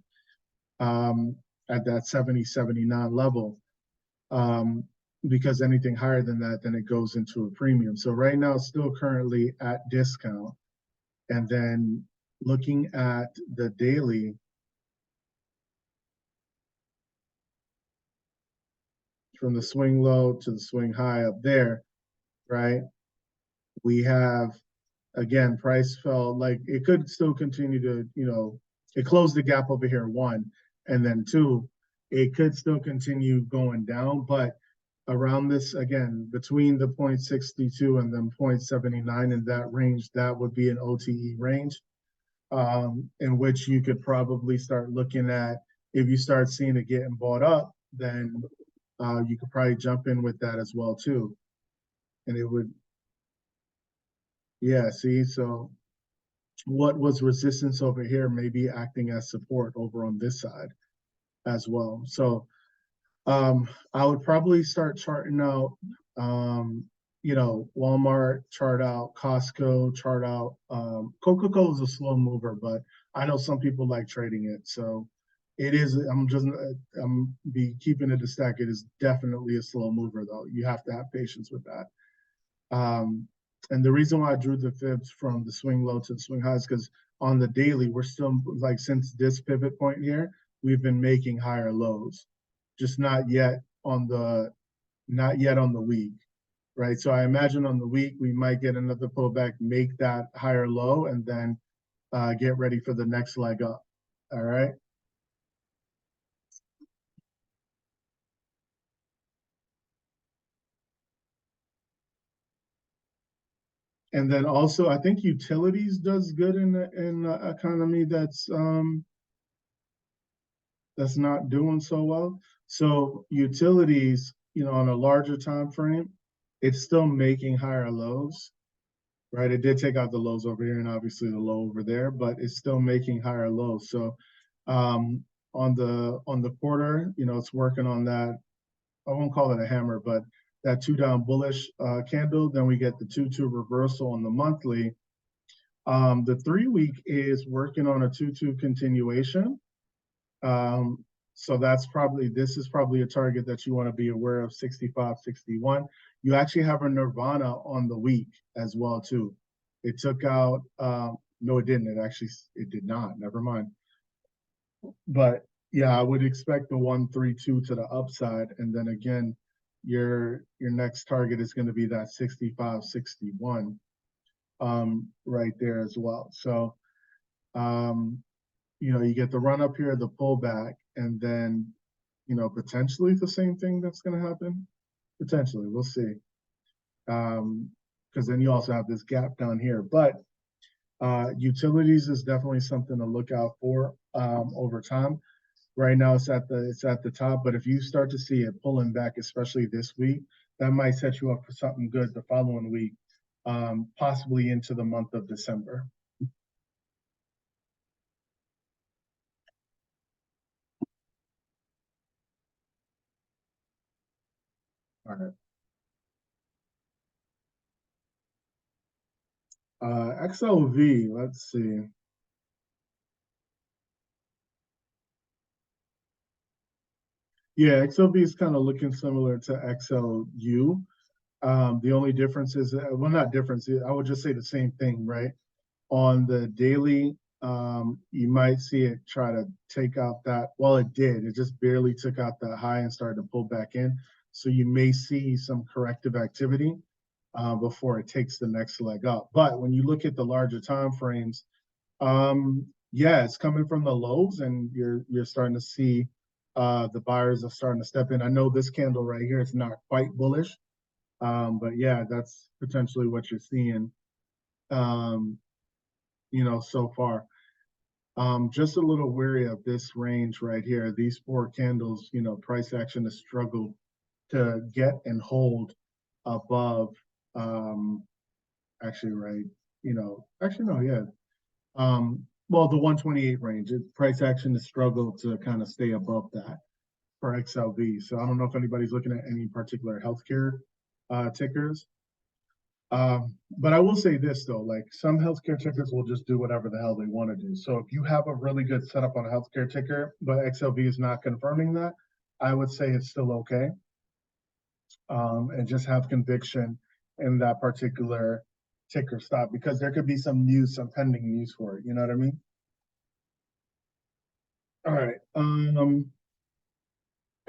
at that 70, 79 level. Because anything higher than that, then it goes into a premium. So right now, it's still currently at discount. And then looking at the daily, from the swing low to the swing high up there, right? We have, again, price fell, like it could still continue to, it closed the gap over here, one, and then two, it could still continue going down, but around this, again, between the 0.62 and then 0.79 in that range, that would be an OTE range, in which you could probably start looking at, if you start seeing it getting bought up, then you could probably jump in with that as well too. And it would, yeah, see, so what was resistance over here may be acting as support over on this side as well. So I would probably start charting out, Walmart, chart out, Costco, chart out. Coca-Cola is a slow mover, but I know some people like trading it. So it is, I'm be keeping it a stack. It is definitely a slow mover though. You have to have patience with that. And the reason why I drew the fibs from the swing low to the swing high is because on the daily, we're still, like, since this pivot point here, we've been making higher lows, just not yet on the week, right? So I imagine on the week, we might get another pullback, make that higher low, and then get ready for the next leg up, all right? And then also, I think utilities does good in the economy that's not doing so well. So utilities, on a larger time frame, it's still making higher lows, right? It did take out the lows over here and obviously the low over there, but it's still making higher lows. So on the quarter, it's working on that. I won't call it a hammer, but that 2 down bullish candle. Then we get the 2-2 reversal on the monthly. The 3 week is working on a 2-2 continuation. So this is probably a target that you want to be aware of, 65, 61. You actually have a Nirvana on the week as well too. It took out, no, it didn't. It did not. Never mind. But yeah, I would expect the 132 to the upside, and then again, your next target is going to be that 65.61 right there as well. So um, you get the run up here, the pullback, and then potentially the same thing that's going to happen. Potentially, we'll see. Because then you also have this gap down here, but utilities is definitely something to look out for over time. Right now, it's at the top, but if you start to see it pulling back, especially this week, that might set you up for something good the following week, possibly into the month of December. All right. XLV, let's see. Yeah, XLV is kind of looking similar to XLU. The only difference is, well, not difference, I would just say the same thing, right? On the daily, you might see it try to take out that. Well, it did. It just barely took out that high and started to pull back in. So you may see some corrective activity before it takes the next leg up. But when you look at the larger time frames, yeah, it's coming from the lows, and you're starting to see the buyers are starting to step in. I know this candle right here is not quite bullish, but yeah, that's potentially what you're seeing. Um, so far. Just a little wary of this range right here. These four candles, price action has struggled to get and hold above, um, actually, right, actually, no, yeah. Well, the 128 range, price action has struggled to kind of stay above that for XLV. So I don't know if anybody's looking at any particular healthcare tickers. But I will say this though, like some healthcare tickers will just do whatever the hell they want to do. So if you have a really good setup on a healthcare ticker, but XLV is not confirming that, I would say it's still okay. And just have conviction in that particular ticker stop because there could be some news, some pending news for it. You know what I mean? All right.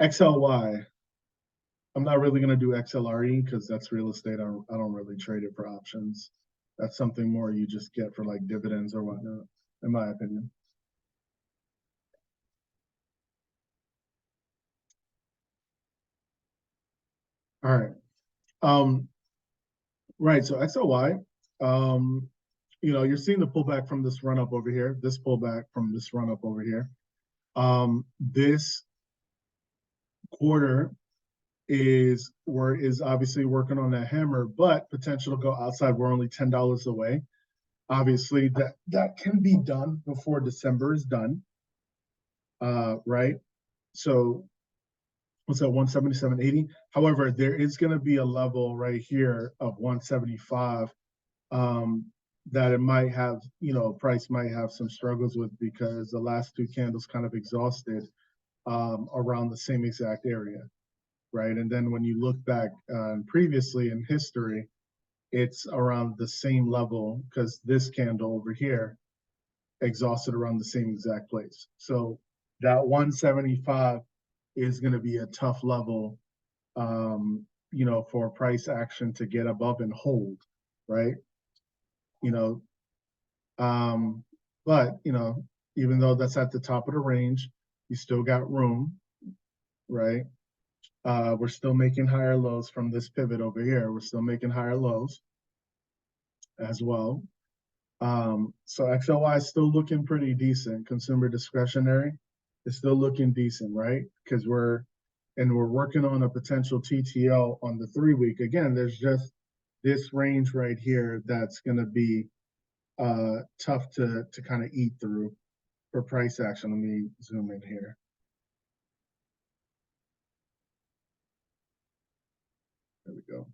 XLY. I'm not really going to do XLRE because that's real estate. I don't really trade it for options. That's something more you just get for like dividends or whatnot, in my opinion. All right. Um, right. So XLY, you're seeing the pullback from this run up over here, this pullback from this run up over here. This quarter is obviously working on that hammer, but potential to go outside. We're only $10 away. Obviously, that can be done before December is done. Right? So what's that, 177.80? However, there is going to be a level right here of 175 that it might have, price might have some struggles with because the last two candles kind of exhausted around the same exact area, right? And then when you look back previously in history, it's around the same level because this candle over here exhausted around the same exact place. So that 175 is going to be a tough level, for price action to get above and hold, right? You know, um, but even though that's at the top of the range, you still got room, right? We're still making higher lows from this pivot over here. We're still making higher lows as well. So XLY is still looking pretty decent. Consumer discretionary is still looking decent, right? Because we're working on a potential TTL on the 3 week. Again, there's just this range right here that's going to be tough to kind of eat through for price action. Let me zoom in here. There we go.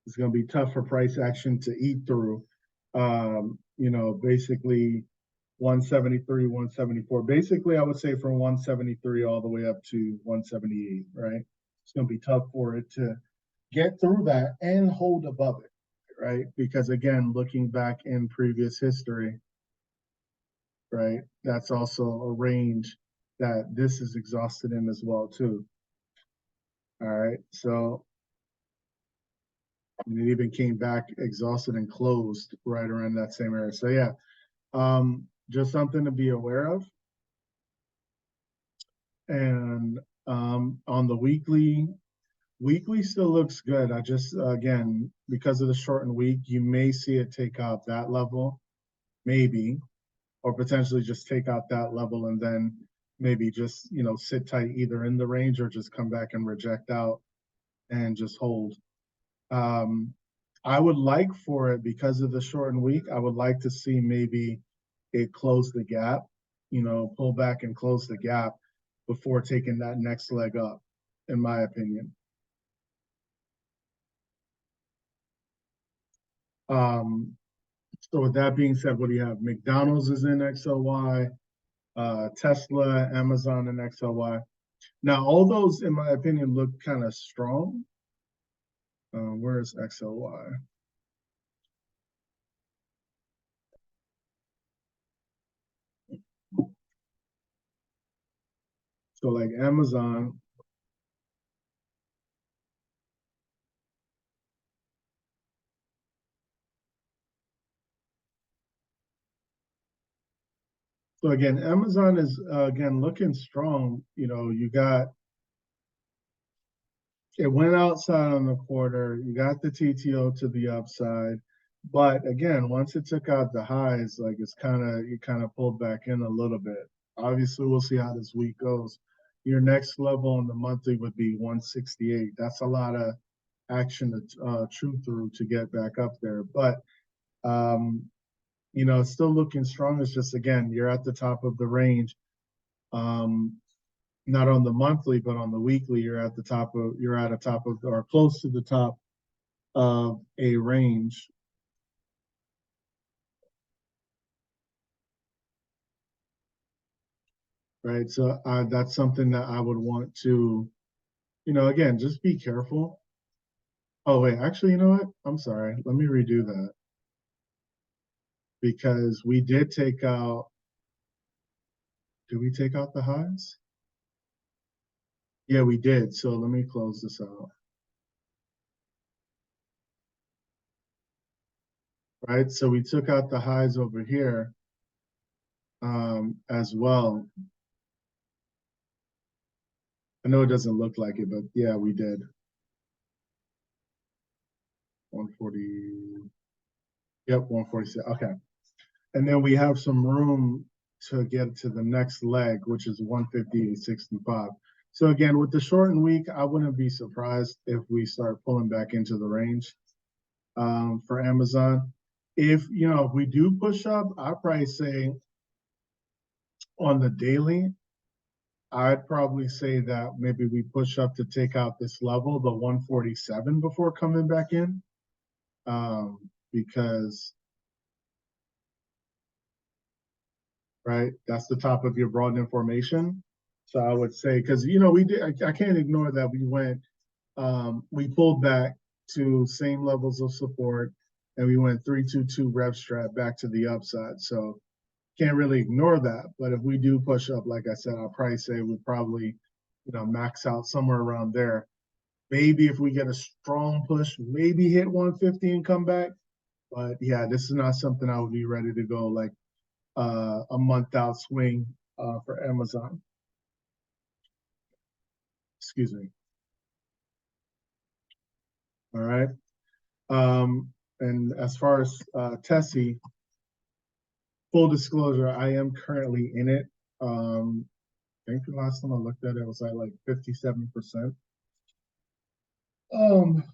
It's going to be tough for price action to eat through. Basically 173, 174. Basically, I would say from 173 all the way up to 178, right? It's going to be tough for it to get through that and hold above it, right? Because again, looking back in previous history, right? That's also a range that this is exhausted in as well too. All right, so it even came back exhausted and closed right around that same area. So yeah, just something to be aware of. And on the weekly still looks good. I just again, because of the shortened week, you may see it take out that level, maybe, or potentially just take out that level and then maybe just sit tight either in the range or just come back and reject out and just hold. Um, I would like for it, because of the shortened week, I would like to see maybe it close the gap, pull back and close the gap before taking that next leg up, in my opinion. Um, so with that being said, what do you have? McDonald's is in XLY, Tesla, Amazon, and XLY. Now, all those, in my opinion, look kind of strong. Where's XLY? So like Amazon, so again, Amazon is again looking strong. You got it went outside on the quarter. You got the TTO to the upside, but again, once it took out the highs, like it kind of pulled back in a little bit. Obviously, we'll see how this week goes. Your next level on the monthly would be 168. That's a lot of action to chew through to get back up there, but um, it's still looking strong. It's just again, you're at the top of the range. Um, Not on the monthly, but on the weekly, you're at a top of or close to the top of a range. Right. So that's something that I would want to, again, just be careful. Oh, wait, actually, you know what? I'm sorry. Let me redo that because we did take out, did we take out the highs? Yeah, we did. So let me close this out. Right. So we took out the highs over here as well. I know it doesn't look like it, but yeah, we did. 140. Yep, 146. Okay. And then we have some room to get to the next leg, which is 158.65. So again, with the shortened week, I wouldn't be surprised if we start pulling back into the range for Amazon. If we do push up, I'd probably say on the daily, I'd probably say that maybe we push up to take out this level, the 147, before coming back in. Because right, that's the top of your broad information. So I would say, because we did, I can't ignore that we pulled back to same levels of support, and we went 322 rev strat back to the upside. So can't really ignore that. But if we do push up, like I said, I'll probably say we probably max out somewhere around there. Maybe if we get a strong push, maybe hit 150 and come back. But yeah, this is not something I would be ready to go like a month out swing for Amazon. Excuse me. All right. And as far as Tessie, full disclosure, I am currently in it. I think the last time I looked at it, was at like 57%. Um,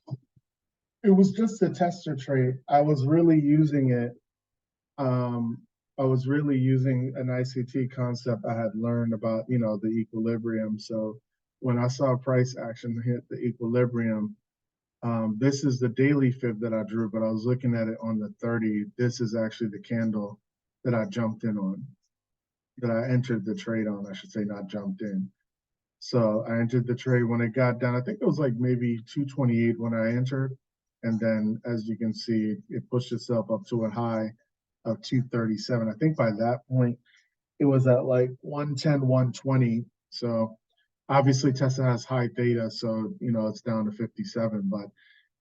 it was just a tester trade. I was really using it. Um, I was really using an ICT concept I had learned about, the equilibrium. So when I saw price action hit the equilibrium, this is the daily fib that I drew, but I was looking at it on the 30. This is actually the candle that I jumped in on, that I entered the trade on, I should say, not jumped in. So I entered the trade when it got down. I think it was like maybe 228 when I entered. And then as you can see, it pushed itself up to a high of 237. I think by that point, it was at like 110, 120. So obviously Tesla has high theta, so it's down to 57. But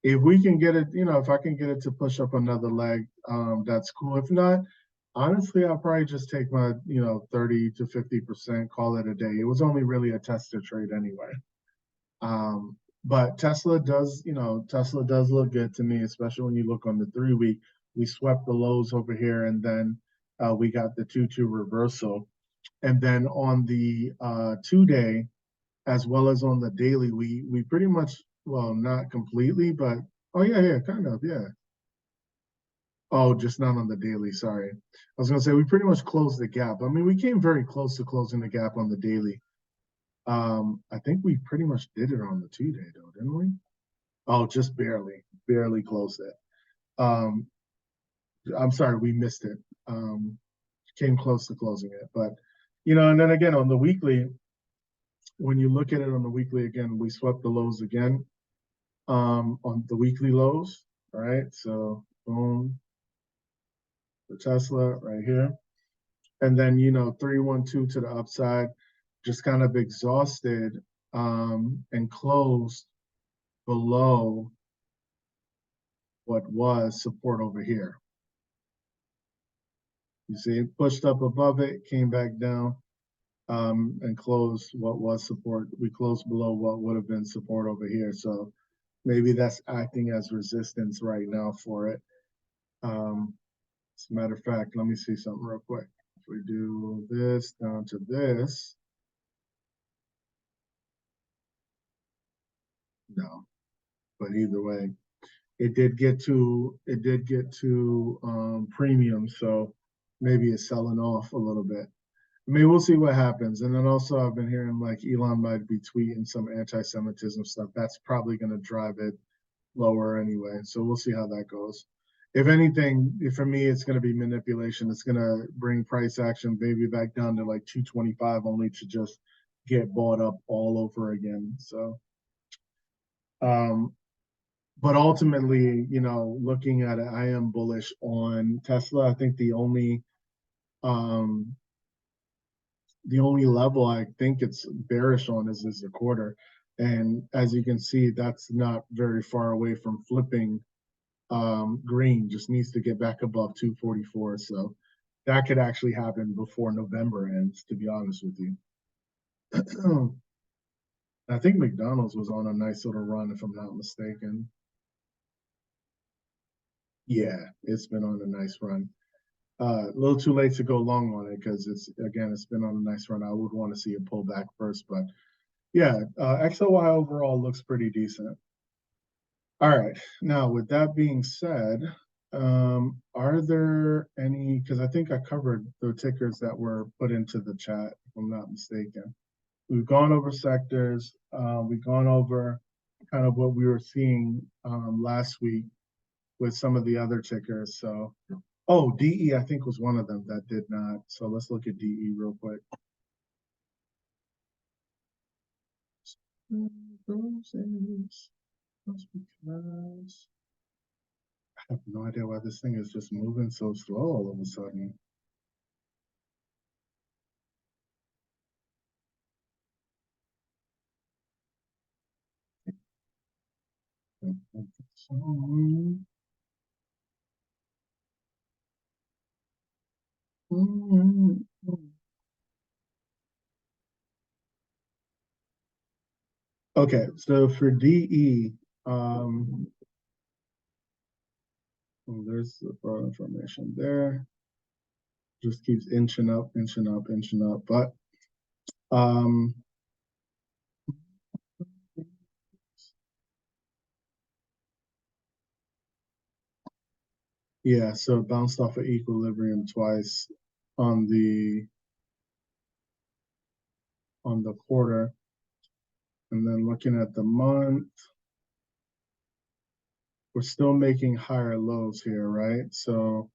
if we can get it, if I can get it to push up another leg, that's cool. If not, honestly, I'll probably just take my, 30 to 50%, call it a day. It was only really a tester trade anyway. But Tesla does look good to me, especially when you look on the 3 week. We swept the lows over here, and then we got the 2-2 reversal. And then on the 2 day, as well as on the daily, we pretty much, well, not completely, but oh yeah, kind of, yeah. Oh, just not on the daily, sorry. I was gonna say we pretty much closed the gap. I mean, we came very close to closing the gap on the daily. I think we pretty much did it on the 2 day though, didn't we? Oh, just barely closed it. Um, I'm sorry, we missed it. Came close to closing it, but and then again on the weekly, when you look at it on the weekly again, we swept the lows again. On the weekly lows, all right? So boom, the Tesla right here. And then 312 to the upside, just kind of exhausted, and closed below what was support over here. You see, it pushed up above it, came back down, and closed what was support. We closed below what would have been support over here. So maybe that's acting as resistance right now for it. As a matter of fact, let me see something real quick. If we do this down to this, no. But either way, it did get to premium, so maybe it's selling off a little bit. I mean, we'll see what happens. And then also, I've been hearing like Elon might be tweeting some anti-Semitism stuff. That's probably going to drive it lower anyway. So we'll see how that goes. If anything, for me, it's going to be manipulation. It's going to bring price action maybe back down to like 225, only to just get bought up all over again. So, um, but ultimately, looking at it, I am bullish on Tesla. I think um, the only level I think it's bearish on is the quarter. And as you can see, that's not very far away from flipping green. Just needs to get back above 244. So that could actually happen before November ends, to be honest with you. I think McDonald's was on a nice little run, if I'm not mistaken. Yeah, it's been on a nice run. A little too late to go long on it because it's been on a nice run. I would want to see it pull back first, but yeah, XOY overall looks pretty decent. All right, now with that being said, are there any? Because I think I covered the tickers that were put into the chat, if I'm not mistaken. We've gone over sectors. We've gone over kind of what we were seeing last week with some of the other tickers. So, oh, DE I think was one of them that did not. So let's look at DE real quick. Because I have no idea why this thing is just moving so slow all of a sudden. Okay, so for DE, there's the broad information there. Just keeps inching up, inching up, inching up. But yeah, so it bounced off of equilibrium twice on the quarter. And then looking at the month, we're still making higher lows here, right? So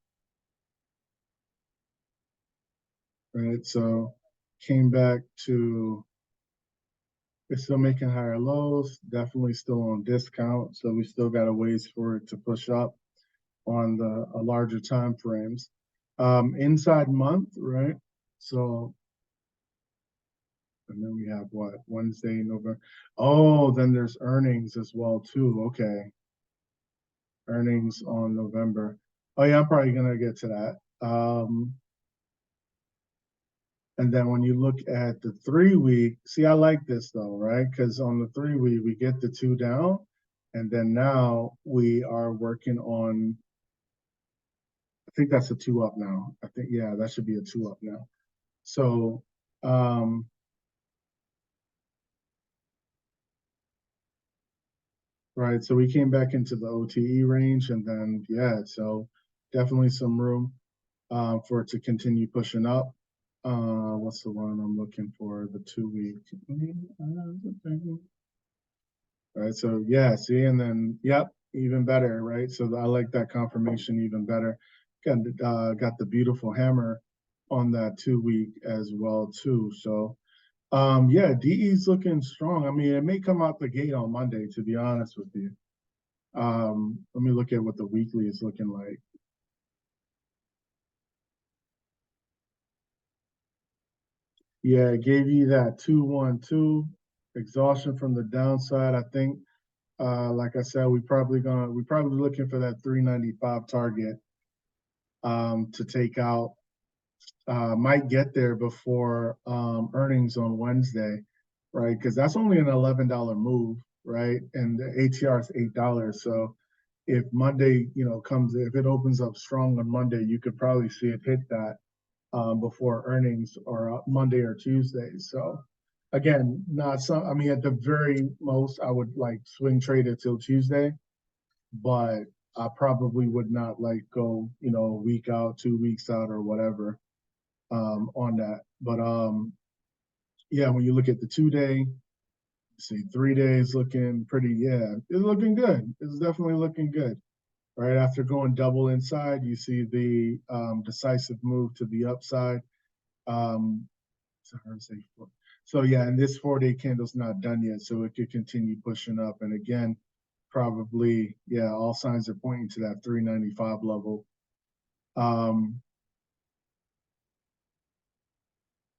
came back to, it's still making higher lows, definitely still on discount. So we still got a ways for it to push up on the larger time frames. Inside month, right? So, and then we have what, Wednesday, November. Oh, then there's earnings as well too. Okay. Earnings on November. Oh yeah, I'm probably gonna get to that. And then when you look at the 3 week, see, I like this though, right? Because on the 3 week, we get the two down, and then now we are working on, I think that's a two up now. I think, yeah, that should be a two up now. So, um, right, so we came back into the OTE range, and then, yeah, so definitely some room for it to continue pushing up. What's the one I'm looking for? The 2 week. Right. So yeah, see, and then yep, even better, right? So I like that confirmation even better. Got the beautiful hammer on that 2 week as well too. So yeah, DE's looking strong. I mean, it may come out the gate on Monday, to be honest with you. Let me look at what the weekly is looking like. Yeah, it gave you that 2-1-2 exhaustion from the downside. I think like I said, we probably looking for that 395 target to take out. Might get there before earnings on Wednesday, right? Because that's only an $11 move, right? And the ATR is $8. So if Monday, if it opens up strong on Monday, you could probably see it hit that before earnings or Monday or Tuesday. So again, not some. I mean, at the very most, I would like swing trade it till Tuesday, but I probably would not like go, a week out, 2 weeks out, or whatever on that. But yeah, when you look at the 2 day, see 3 days looking pretty. Yeah, it's looking good. It's definitely looking good. Right after going double inside, you see the decisive move to the upside. Um, so yeah, and this 4 day candle's not done yet, so it could continue pushing up. And again, probably, yeah, all signs are pointing to that 395 level. Um,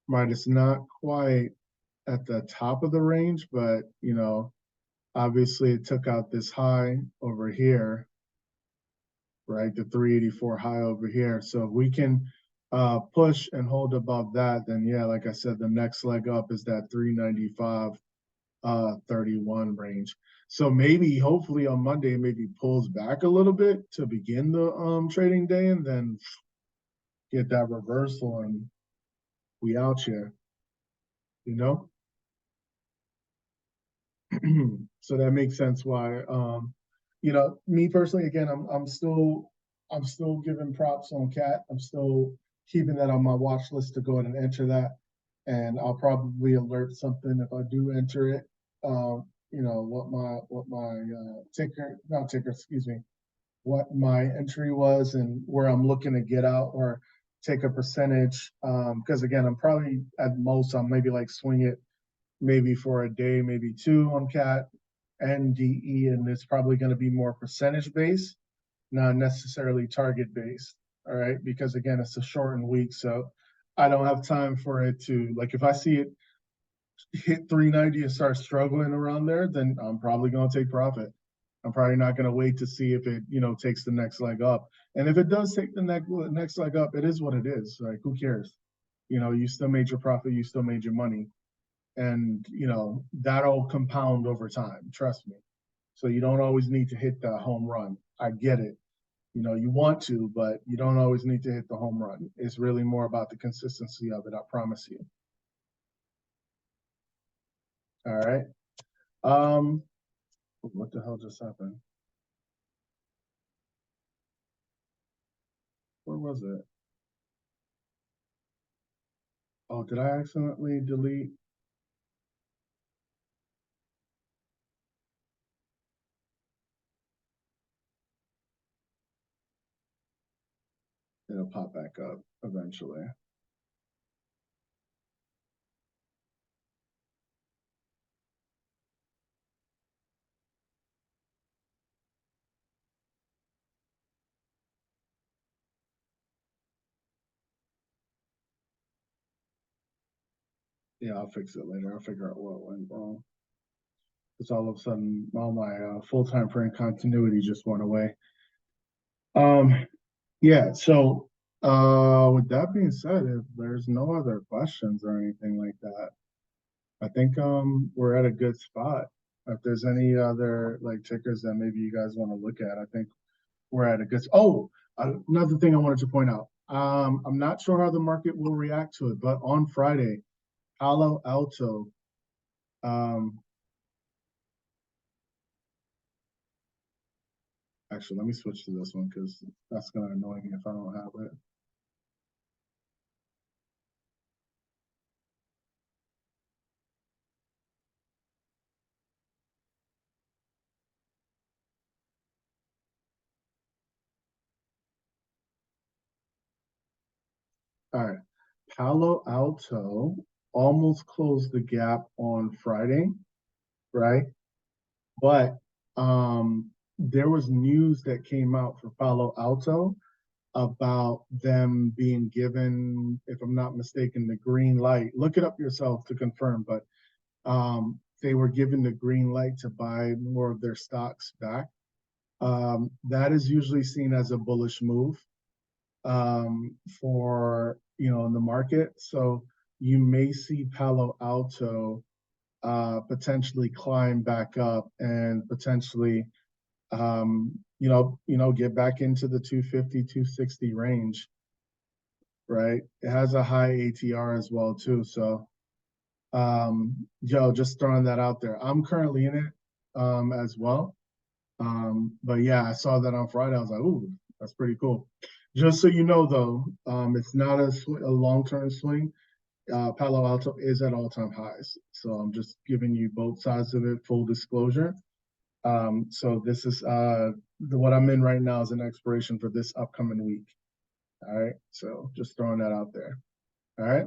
right, it's not quite at the top of the range, but obviously it took out this high over here, right? The 384 high over here. So if we can push and hold above that, then yeah, like I said, the next leg up is that 395 31 range. So maybe hopefully on Monday maybe pulls back a little bit to begin the trading day and then get that reversal and we out here, you know? So that makes sense why me personally again I'm still giving props on cat. I'm still keeping that on my watch list to go ahead and enter that. And I'll probably alert something if I do enter it. What my ticker, not ticker, excuse me, what my entry was and where I'm looking to get out or take a percentage. Because again, I'm probably at most I'm maybe like swing it maybe for a day, maybe two on cat and DE, and it's probably going to be more percentage based, not necessarily target based. All right, because again, it's a shortened week, so I don't have time for it to like if I see it hit 390 and start struggling around there, then I'm probably going to take profit. I'm probably not going to wait to see if it, takes the next leg up. And if it does take the next leg up, it is what it is. Like, who cares? You still made your profit, you still made your money, and that'll compound over time. Trust me. So you don't always need to hit the home run. I get it. You want to, but you don't always need to hit the home run. It's really more about the consistency of it. I promise you. All right. Um, what the hell just happened? Where was it? Oh, did I accidentally delete? It'll pop back up eventually. Yeah, I'll fix it later. I'll figure out what went wrong. Because all of a sudden, all my full-time frame continuity just went away. Yeah, so with that being said, if there's no other questions or anything like that, I think we're at a good spot. If there's any other like tickers that maybe you guys want to look at, I think we're at a good. Oh, another thing I wanted to point out. I'm not sure how the market will react to it, but on Friday, Palo Alto. Um, Actually, let me switch to this one because that's gonna annoy me if I don't have it. All right, Palo Alto almost closed the gap on Friday, right? But there was news that came out for Palo Alto about them being given, if I'm not mistaken, the green light. Look it up yourself to confirm, but they were given the green light to buy more of their stocks back. That is usually seen as a bullish move for in the market. So you may see Palo Alto potentially climb back up and potentially get back into the 250, 260 range, right? It has a high ATR as well too. So just throwing that out there. I'm currently in it as well. But yeah, I saw that on Friday. I was like, ooh, that's pretty cool. Just so you know, though, it's not a long-term swing. Palo Alto is at all-time highs. So I'm just giving you both sides of it, full disclosure. So this is what I'm in right now is an expiration for this upcoming week. All right. So just throwing that out there. All right.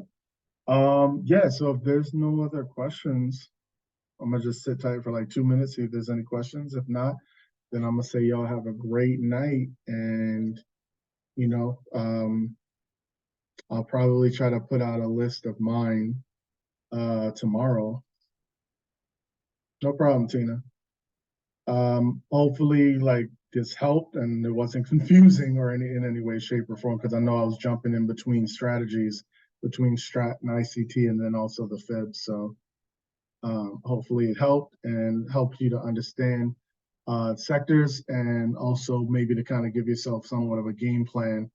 Yeah, so if there's no other questions, I'm gonna just sit tight for like 2 minutes, see if there's any questions. If not, then I'm gonna say y'all have a great night, and you know, I'll probably try to put out a list of mine tomorrow. No problem, Tina. Hopefully, like this helped and it wasn't confusing or in any way, shape, or form, because I know I was jumping in between strategies, between Strat and ICT, and then also the Fib. So hopefully it helped and helped you to understand sectors and also maybe to kind of give yourself somewhat of a game plan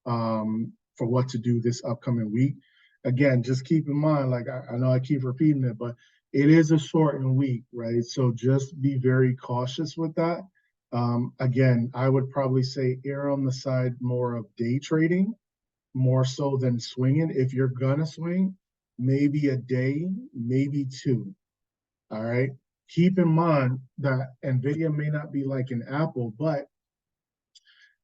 for what to do this upcoming week. Again, just keep in mind, like I know I keep repeating it, but it is a shortened week, right? So just be very cautious with that. Again, I would probably say err on the side more of day trading, more so than swinging. If you're gonna swing, maybe a day, maybe two. All right. Keep in mind that NVIDIA may not be like an Apple, but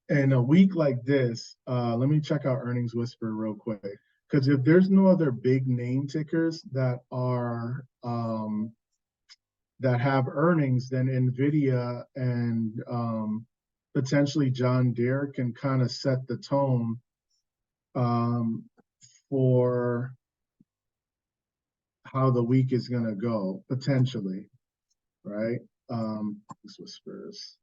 in a week like this, let me check out Earnings Whisper real quick. Because if there's no other big name tickers that have earnings, then NVIDIA and potentially John Deere can kind of set the tone um, for how the week is going to go, potentially, right? This whispers.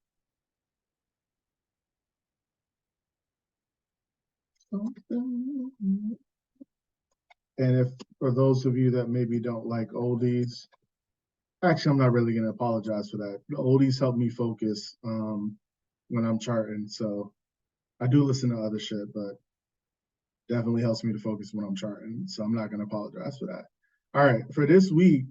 And if for those of you that maybe don't like oldies, actually, I'm not really going to apologize for that. The oldies help me focus when I'm charting. So I do listen to other shit, but definitely helps me to focus when I'm charting. So I'm not going to apologize for that. All right, for this week,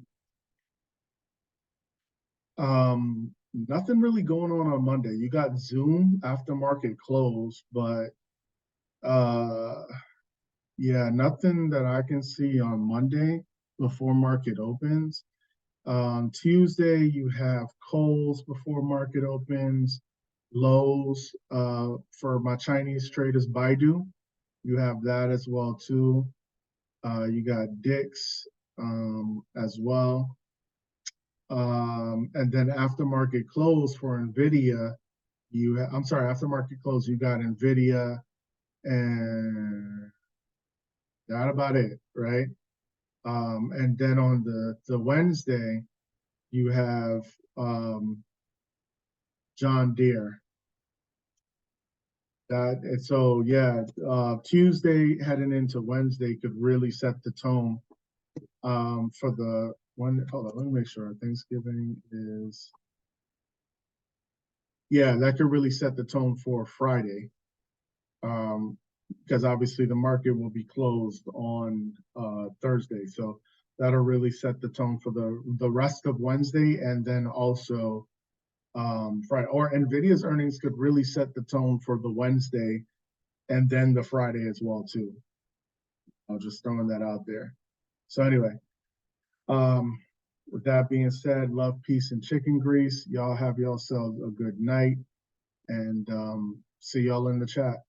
nothing really going on Monday. You got Zoom after market close, but yeah, nothing that I can see on Monday before market opens. Tuesday, you have Kohl's before market opens, Lowe's for my Chinese traders, Baidu. You have that as well too. You got Dick's as well. And then after market close for NVIDIA, I'm sorry, after market close, you got NVIDIA and that about it, right? And then on the Wednesday, you have John Deere. And so yeah, Tuesday heading into Wednesday could really set the tone for the one. Hold on, let me make sure. Thanksgiving is, yeah, that could really set the tone for Friday. Because obviously the market will be closed on Thursday. So that'll really set the tone for the rest of Wednesday, and then also Friday. Or Nvidia's earnings could really set the tone for the Wednesday and then the Friday as well too. I'm just throwing that out there. So anyway, with that being said, love, peace, and chicken grease. Y'all have yourselves a good night, and see y'all in the chat.